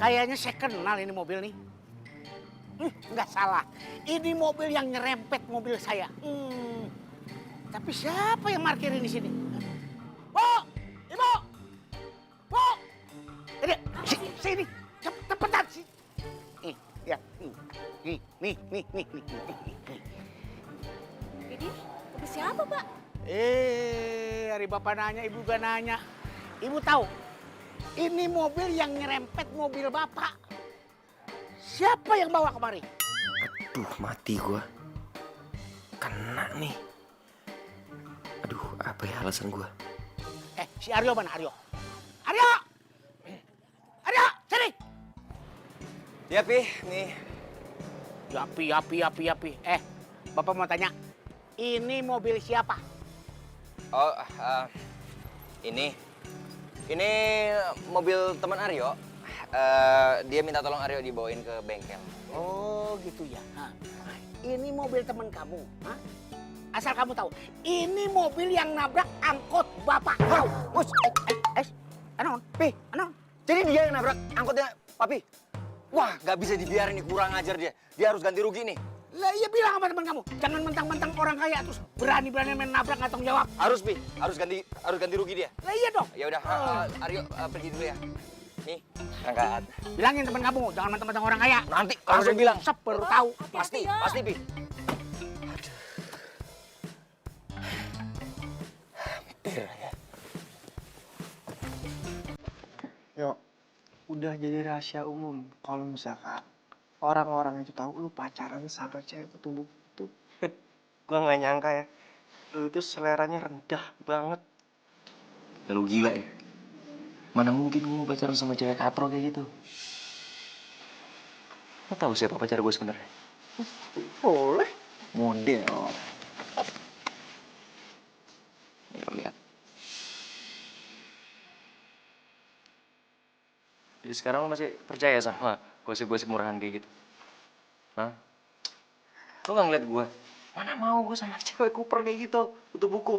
Kayaknya saya kenal ini mobil nih. Nggak salah. Ini mobil yang nyerempet mobil saya. Tapi siapa yang parkirin di sini? Bu! Ibu! Bu! Ini, sini. Cepetan sih. Ya. Nih. Ini mobil siapa, Pak? Hari Bapak nanya, Ibu gak nanya. Ibu tahu, ini mobil yang nyerempet mobil Bapak. Siapa yang bawa kemari? Aduh, mati gue. Kena nih. Aduh, apa ya alasan gue? Si Aryo mana, Aryo? Aryo, sini. Ya, Pi, nih. Yapi. Bapak mau tanya, ini mobil siapa? Oh, ini mobil teman Aryo. Dia minta tolong Aryo dibawain ke bengkel. Oh, gitu ya. Ini mobil teman kamu. Asal kamu tahu, ini mobil yang nabrak angkot Bapak. Bos, Anon. jadi dia yang nabrak angkotnya Papi. Wah, gak bisa dibiarin nih, kurang ajar dia. Dia harus ganti rugi nih. Lah iya bilang sama teman kamu, jangan mentang-mentang orang kaya terus berani-berani main nabrak nggak tanggung jawab. Harus, Pi. Harus ganti rugi dia. Lah iya dong. Ya udah, Aryo pergi dulu ya. Nih, angkat. Bilangin teman kamu, jangan mentang-mentang orang kaya. Nanti langsung bilang. Baru tahu. Pasti, Pi. Hampir ya. Yo, udah jadi rahasia umum kalau misalkan orang-orang itu tahu lu pacaran sama cewek petumbuk itu. Gua nggak nyangka ya, lu itu seleranya rendah banget. Lu gila ya? Mana mungkin gue mau pacaran sama cewek katro kayak gitu? Lo tahu siapa pacar gue sebenarnya? Boleh. Model. Ya, lihat. Jadi sekarang lo masih percaya sama gosip-gosip murahan kayak gitu? Hah? Lo nggak ngeliat gue? Mana mau gue sama cewek kuper kayak gitu, butuh buku.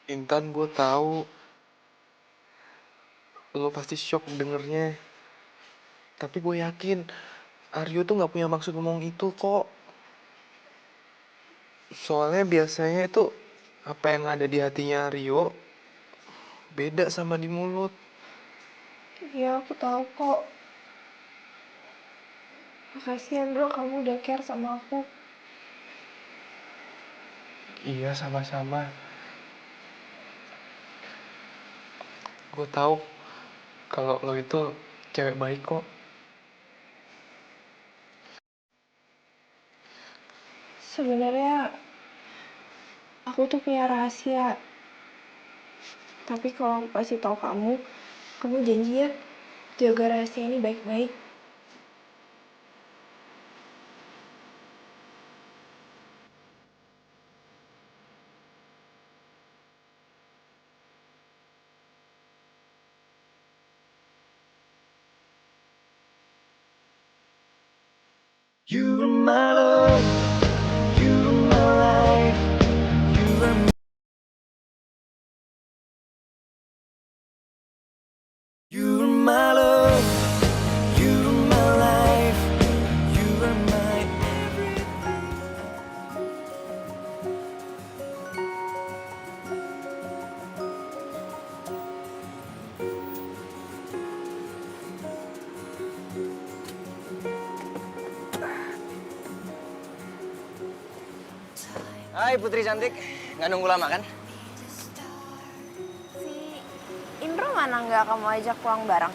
Intan, gue tahu lo pasti shock dengernya. Tapi gue yakin Aryo tuh nggak punya maksud ngomong itu kok. Soalnya biasanya itu apa yang ada di hatinya Aryo beda sama di mulut. Iya, aku tahu kok. Makasih Andro, kamu udah care sama aku. Iya, sama-sama. Gue tahu kalau lo itu cewek baik kok. Sebenarnya aku tuh punya rahasia. Tapi kalau aku kasih tahu kamu janji ya jaga rahasia ini baik-baik. You are my love, you are my life, you are my, you are my love, you are my life, you are my everything. Hai Putri cantik, nggak nunggu lama kan? Si Indro mana nggak kamu ajak pulang bareng?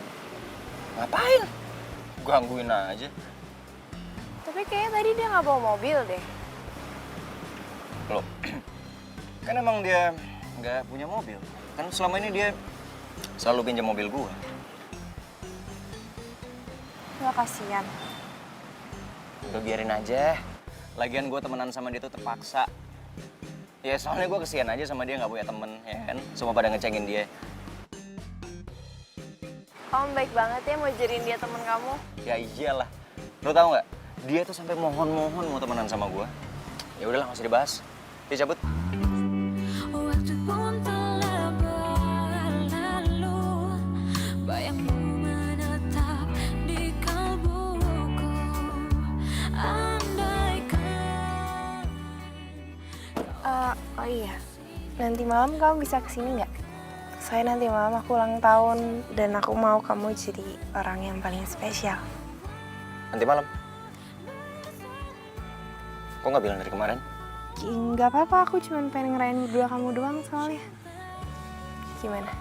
Ngapain? Gangguin aja. Tapi kayaknya tadi dia nggak bawa mobil deh. Loh, kan emang dia nggak punya mobil. Kan selama ini dia selalu pinjam mobil gua. Nggak kasihan. Udah biarin aja. Lagian gua temenan sama dia tuh terpaksa. Ya soalnya gua kesian aja sama dia nggak punya temen, ya kan? Semua pada ngecengin dia. Kamu baik banget ya mau jadiin dia temen kamu. Ya iyalah. Lo tau nggak? Dia tuh sampai mohon-mohon mau temenan sama gua. Ya udahlah, nggak usah dibahas. Dia cabut. Waktu pun telah berlalu, bayangmu menetap di kalbuku. Andaikan. Oh iya, nanti malam kamu bisa kesini nggak? Soalnya nanti malam aku ulang tahun dan aku mau kamu jadi orang yang paling spesial. Nanti malam. Kok nggak bilang dari kemarin? Nggak apa-apa, aku cuma pengen ngerayain berdua kamu doang soalnya. Gimana?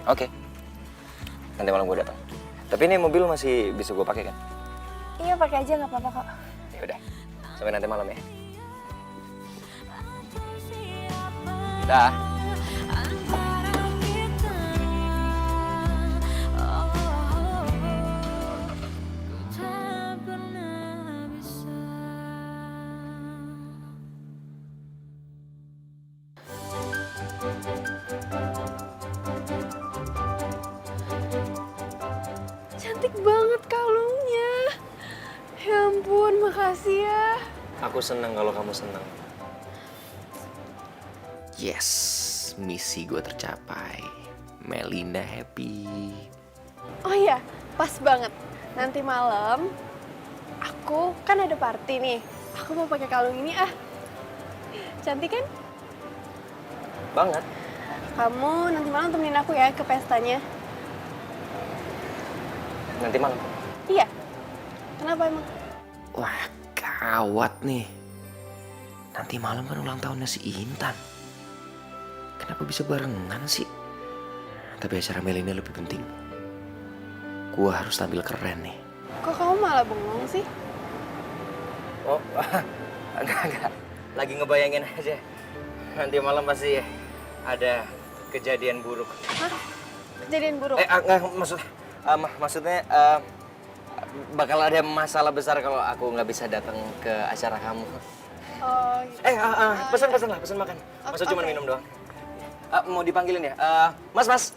Oke. Nanti malam gue datang. Tapi ini mobil masih bisa gue pakai kan? Iya, pakai aja nggak apa-apa kok. Ya udah. Sampai nanti malam ya. Dah. Antara kita, oh, ku tak pernah bisa. Cantik banget kalungnya. Ya ampun, makasih ya. Aku senang kalau kamu senang. Yes, misi gue tercapai. Melinda happy. Oh iya, pas banget. Nanti malam aku kan ada party nih. Aku mau pakai kalung ini ah. Cantik kan? Banget. Kamu nanti malam temenin aku ya ke pestanya. Nanti malam. Iya. Kenapa emang? Wah, gawat nih. Nanti malam kan ulang tahunnya si Intan. Kenapa bisa barengan sih? Tapi acara Melinda lebih penting. Gua harus tampil keren nih. Kok kamu malah bengong sih? Oh, enggak. Lagi ngebayangin aja. Nanti malam pasti ada kejadian buruk. Hah? Kejadian buruk? Enggak, maksudnya bakal ada masalah besar kalau aku nggak bisa datang ke acara kamu. Oh, gitu. Pesen lah, pesen makan. Masa cuma minum doang? Mau dipanggilin ya? Mas.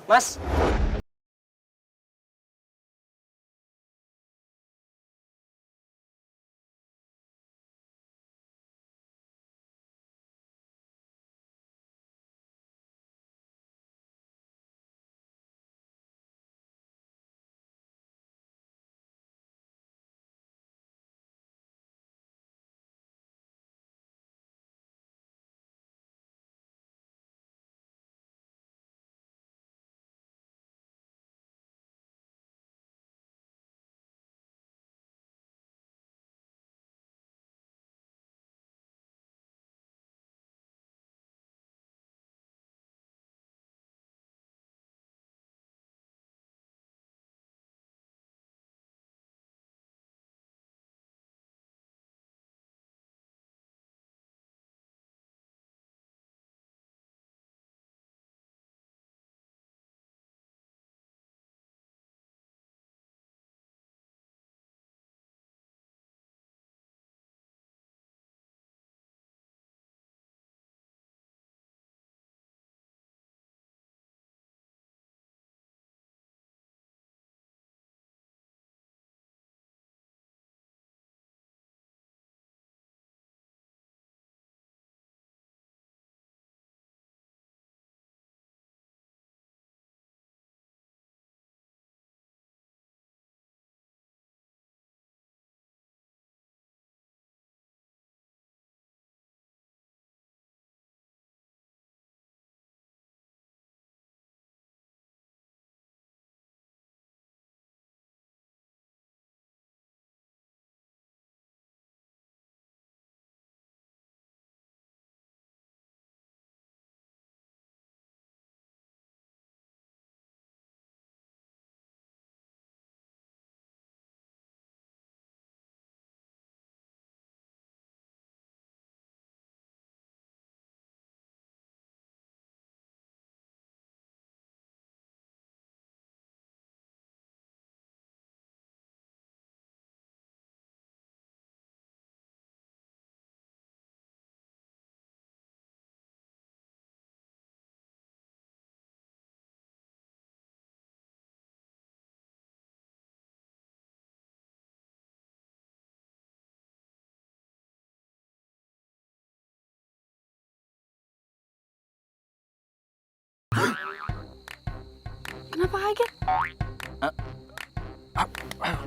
Kenapa kaget?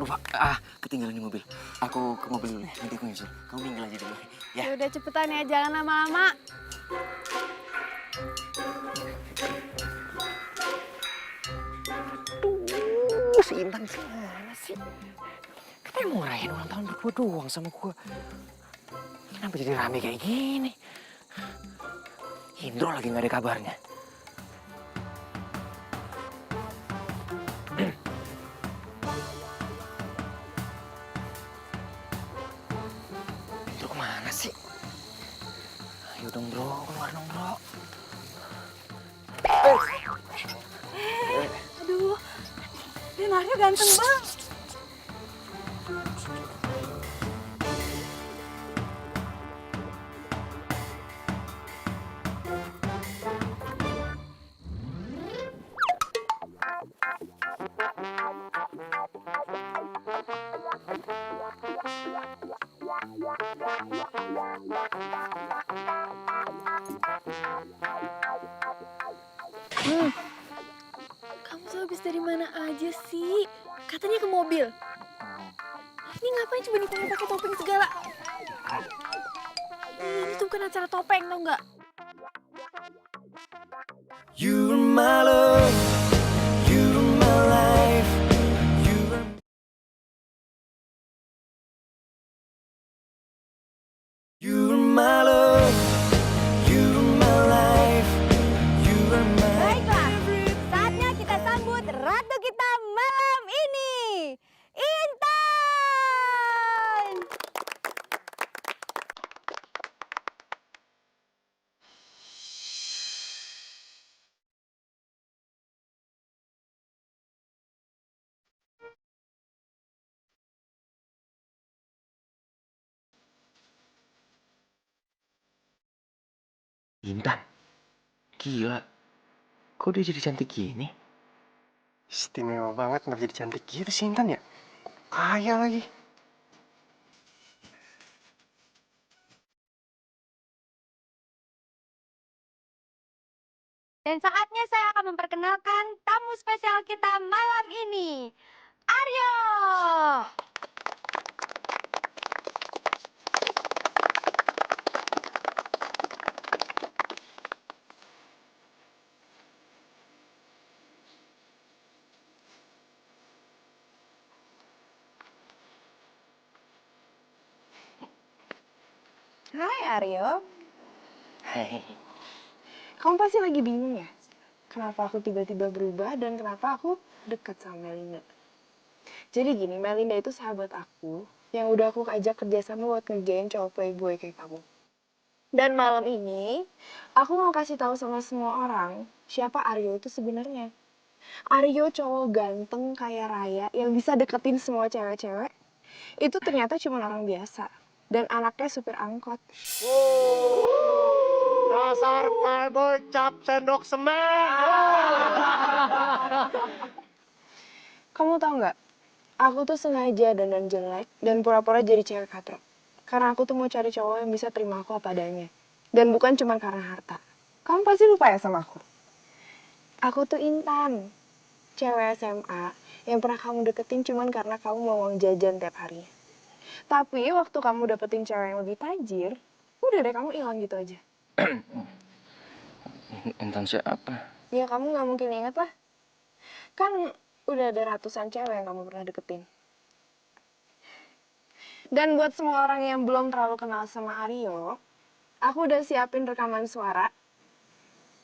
Lupa. Ketinggalan di mobil. Aku ke mobil dulu ya. Nanti aku nyusul. Kamu minggir aja dulu. Ya. Ya udah cepetan ya, jangan lama-lama. Si Intan gimana sih? Katanya mau ngerayain ulang tahun berdua doang sama gua. Kenapa jadi rame kayak gini? Indro lagi nggak ada kabarnya. Indro kemana sih? Ayo dong bro, keluar dong bro. Aduh, Leonardo ganteng banget. Kamu tuh habis dari mana aja sih? Katanya ke mobil. Ini ngapain cuma dipanggil pakai topeng segala? Ini tuh bukan acara topeng, tau nggak? You're my love, you're my life, you're my love, you're my life, you're my Baiklah, saatnya kita sambut ratu kita malam ini, Intan! Intan? Gila. Kok dia jadi cantik gini? Istimewa banget, kenapa jadi cantik gitu sih Intan ya? Kaya lagi. Dan saatnya saya akan memperkenalkan tamu spesial kita malam ini, Aryo! Hai Aryo, Hei. kamu pasti lagi bingung ya? Kenapa aku tiba-tiba berubah dan kenapa aku dekat sama Melinda? Jadi gini, Melinda itu sahabat aku yang udah aku ajak kerjasama buat ngerjain cowok playboy kayak kamu. Dan malam ini, aku mau kasih tahu sama semua orang siapa Aryo itu sebenarnya. Aryo cowok ganteng kaya raya yang bisa deketin semua cewek-cewek. Itu ternyata cuma orang biasa. Dan anaknya supir angkot. Dasar playboy cap sendok semen. Kamu tau nggak? Aku tuh sengaja dandan jelek dan pura-pura jadi cewek katro. Karena aku tuh mau cari cowok yang bisa terima aku apa adanya. Dan bukan cuma karena harta. Kamu pasti lupa ya sama aku? Aku tuh Intan. Cewek SMA yang pernah kamu deketin cuma karena kamu mau uang jajan tiap harinya. Tapi waktu kamu dapetin cewek yang lebih tajir, udah deh kamu hilang gitu aja. Intan siapa? Ya kamu nggak mungkin inget lah. Kan udah ada ratusan cewek yang kamu pernah deketin. Dan buat semua orang yang belum terlalu kenal sama Aryo, aku udah siapin rekaman suara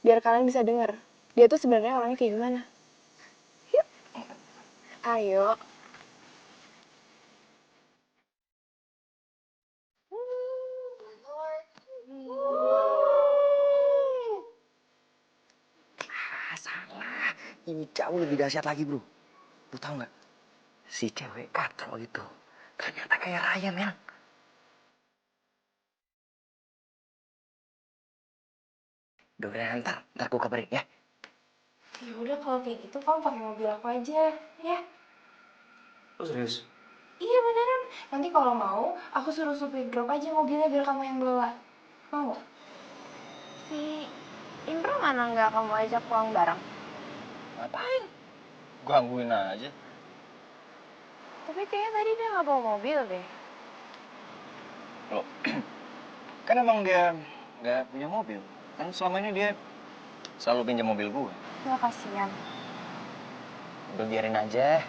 biar kalian bisa denger dia tuh sebenarnya orangnya kayak gimana. Yuk. Ayo. Salah. Ini jauh lebih dahsyat lagi bro. Lu tau nggak? Si cewek katro itu ternyata kayak Ryan yang. Udah, ntar gue kabarin ya. Ya udah kalau kayak gitu kamu pakai mobil aku aja, ya. Oh serius? Iya beneran. Nanti kalau mau, aku suruh supir drop aja mobilnya biar kamu yang bawa. Mau? Si Indro mana nggak kamu ajak pulang bareng? Ngapain? Gangguin aja. Tapi kayaknya tadi dia nggak bawa mobil deh. Loh, kan emang dia nggak punya mobil. Kan selama ini dia selalu pinjam mobil gue. Nggak kasihan. Udah biarin aja.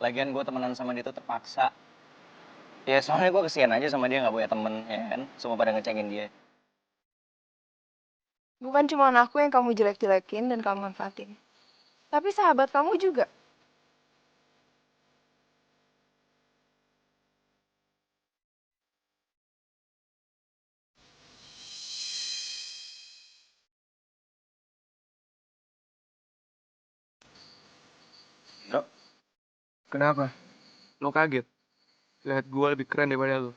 Lagian gue temenan sama dia tuh terpaksa. Ya soalnya gue kesian aja sama dia nggak punya temen, ya kan? Semua pada ngecengin dia. Bukan cuma aku yang kamu jelek-jelekin dan kamu manfaatin. Tapi sahabat kamu juga. Bro, kenapa? Lo kaget? Lihat gue lebih keren daripada lo.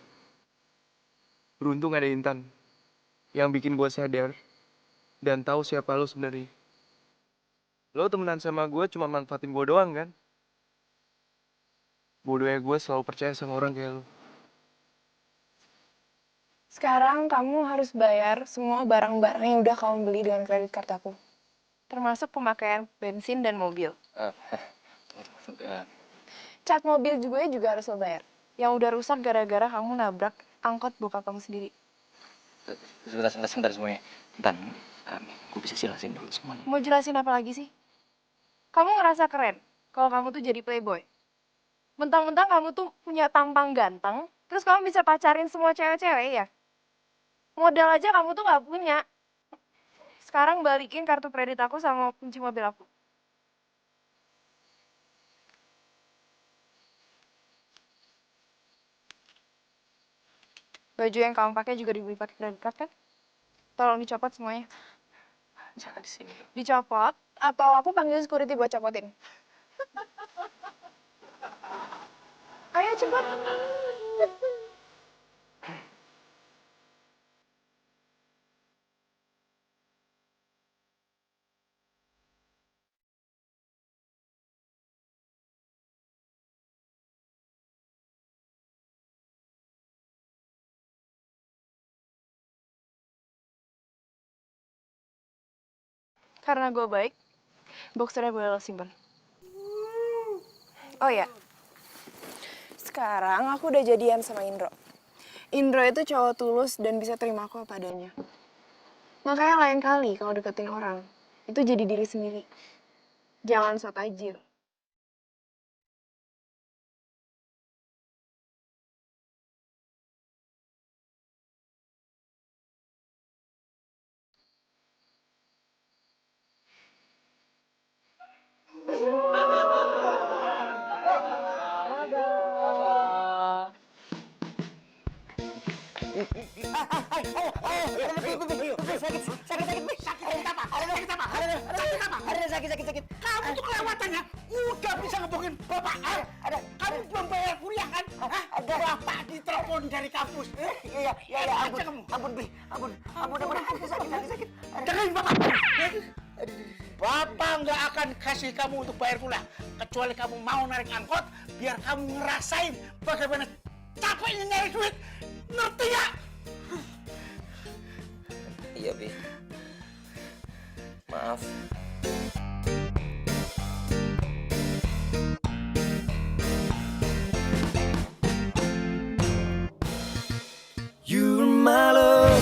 Beruntung ada Intan yang bikin gue sadar dan tahu siapa lo sebenarnya. Lo temenan sama gue cuma manfaatin gue doang kan? Bodohnya gue selalu percaya sama orang kayak lo. Sekarang kamu harus bayar semua barang-barang yang udah kamu beli dengan kredit card aku. Termasuk pemakaian bensin dan mobil. Cat mobil juga harus lo bayar. Yang udah rusak gara-gara kamu nabrak angkot bokap kamu sendiri. Sebentar semuanya. Intan, gue bisa jelasin dulu semuanya. Mau jelasin apa lagi sih? Kamu ngerasa keren kalau kamu tuh jadi playboy. Mentang-mentang kamu tuh punya tampang ganteng, terus kamu bisa pacarin semua cewek-cewek ya? Modal aja kamu tuh nggak punya. Sekarang balikin kartu kredit aku sama kunci mobil aku. Baju yang kamu pakai juga dibeli pakai kredit card kan? Tolong dicopot semuanya. Jangan di sini. Dicopot atau aku panggil security buat copotin. Ayo cepat. Karena gue baik, boxernya boleh lo simpen. Oh ya, sekarang aku udah jadian sama Indro. Indro itu cowok tulus dan bisa terima aku apa adanya. Makanya lain kali kalau deketin orang, itu jadi diri sendiri. Jangan sok tajir. Sakit. Kamu tuh kelewatannya udah bisa ngebohongin bapak. Kamu belum bayar kuliah kan? Bapak ditelepon dari kampus. Iya, ampun, Bi. Ampun, sakit. Dengerin bapak. Bapak nggak akan kasih kamu untuk bayar kuliah. Kecuali kamu mau narik angkot, biar kamu ngerasain bagaimana capeknya nyari duit. Ngerti ya? Iya, Bi. Maaf. You're my love,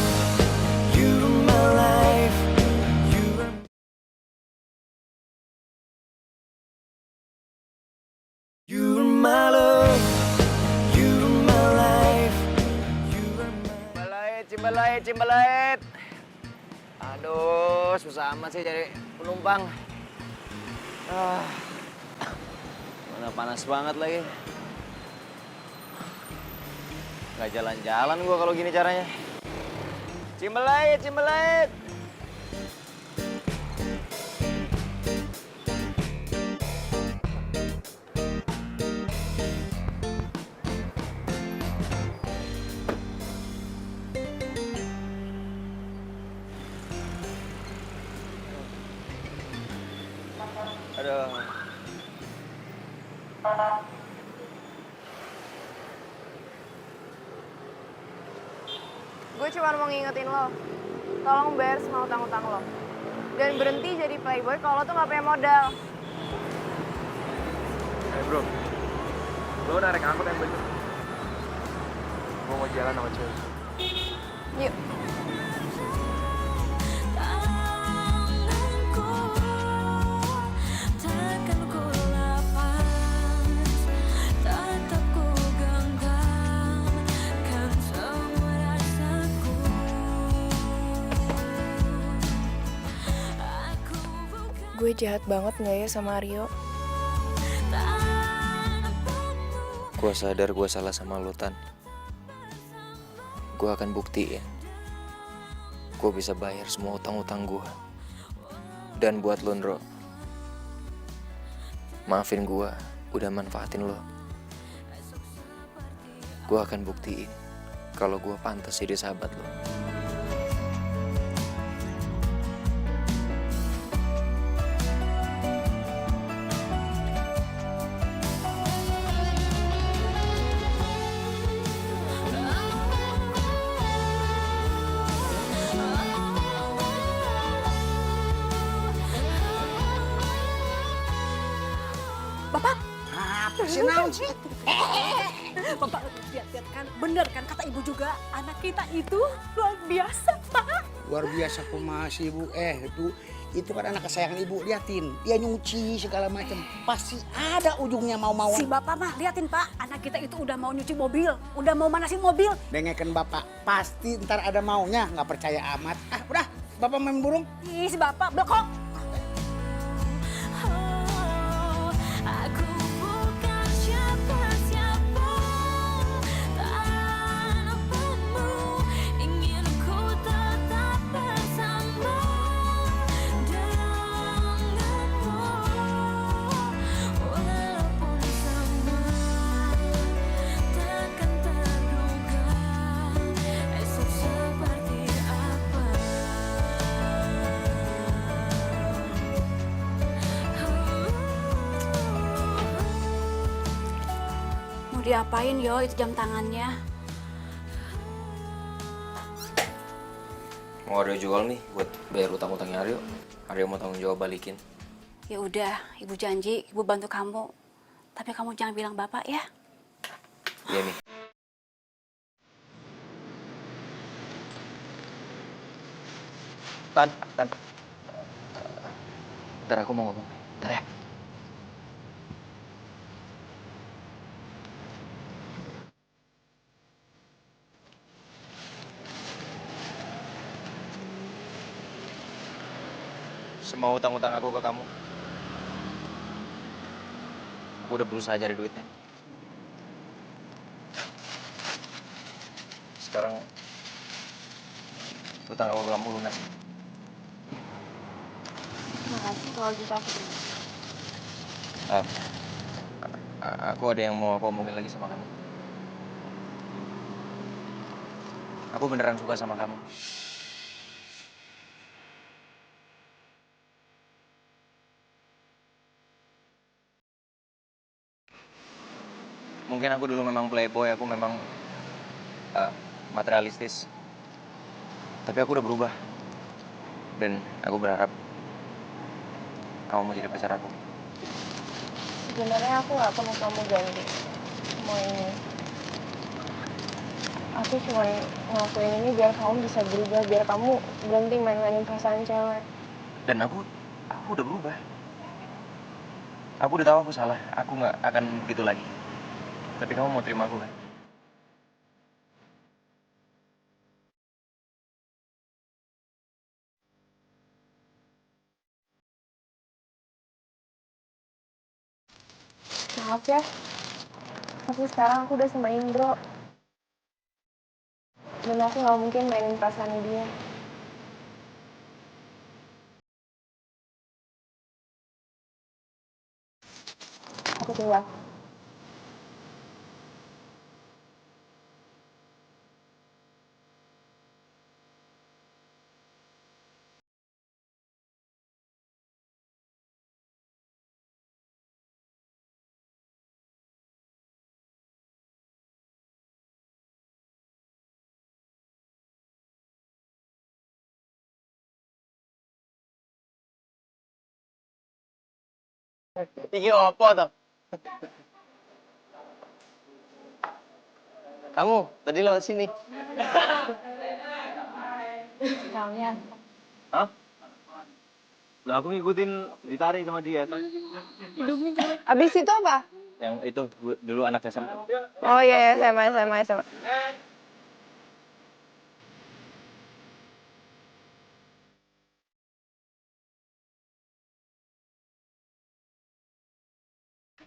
you're my life, you're my love, you're my life, you're my... Cimbalait. Aduh, susah amat sih cari penumpang. Mana panas banget lagi. Gak jalan-jalan gua kalau gini caranya. Cimbalait. Aduh. Gue cuma mau ngingetin lo, tolong bayar semua utang-utang lo. Dan berhenti jadi playboy kalau lo tuh gak punya modal. Bro, lo narik angkot yang bener. Gue mau jalan sama cewek. Yuk. Gue jahat banget nggak ya sama Aryo? Gue sadar gue salah sama lo, Tan. Gue akan buktiin. Gue bisa bayar semua utang-utang gue. Dan buat lo, Ndro, maafin gue udah manfaatin lo. Gue akan buktiin kalau gue pantas jadi sahabat lo. Bapak, Apa sih, Naon? Bapak lihat kan, bener kan kata ibu juga, anak kita itu luar biasa, Pak. Luar biasa kumaha si ibu. Itu kan anak kesayangan ibu. Liatin, dia nyuci segala macam. Pasti ada ujungnya mau-mauan. Si Bapak mah, liatin Pak, anak kita itu udah mau nyuci mobil, udah mau manasin mobil. Dengerin Bapak, pasti ntar ada maunya. Nggak percaya amat. Ah, udah, Bapak main burung. Ih, si Bapak blokok. Mau diapain yo itu jam tangannya? Mau Aryo jual nih buat bayar utang-utangnya Aryo. Aryo mau tanggung jawab balikin. Ya udah, ibu janji, ibu bantu kamu. Tapi kamu jangan bilang Bapak ya. Iya nih. Tan. Ntar aku mau ngomong. Ntar ya. Semua utang-utang aku ke kamu. Aku udah berusaha cari duitnya. Sekarang utang aku ke kamu lunas. Makasih kalau gitu aku. Aku ada yang mau aku omongin lagi sama kamu. Aku beneran suka sama kamu. Mungkin aku dulu memang playboy, aku memang materialistis. Tapi aku udah berubah. Dan aku berharap kamu mau jadi pacar aku. Sebenarnya aku nggak perlu kamu ganti semua ini. Aku cuma ngelakuin ini biar kamu bisa berubah, biar kamu berhenti main-mainin perasaan cewek. Dan aku udah berubah. Aku udah tahu aku salah. Aku nggak akan begitu lagi. Tapi kamu mau terima aku kan? Maaf ya, tapi sekarang aku udah sama Indro. Dan aku nggak mungkin mainin perasaan dia. Aku tinggal. Iki opo toh? Kamu tadi lewat sini. Kalian. Hah? Lah aku ngikutin ditarik sama dia. Abis itu apa? Yang itu dulu anak SMA. Oh iya, SMA.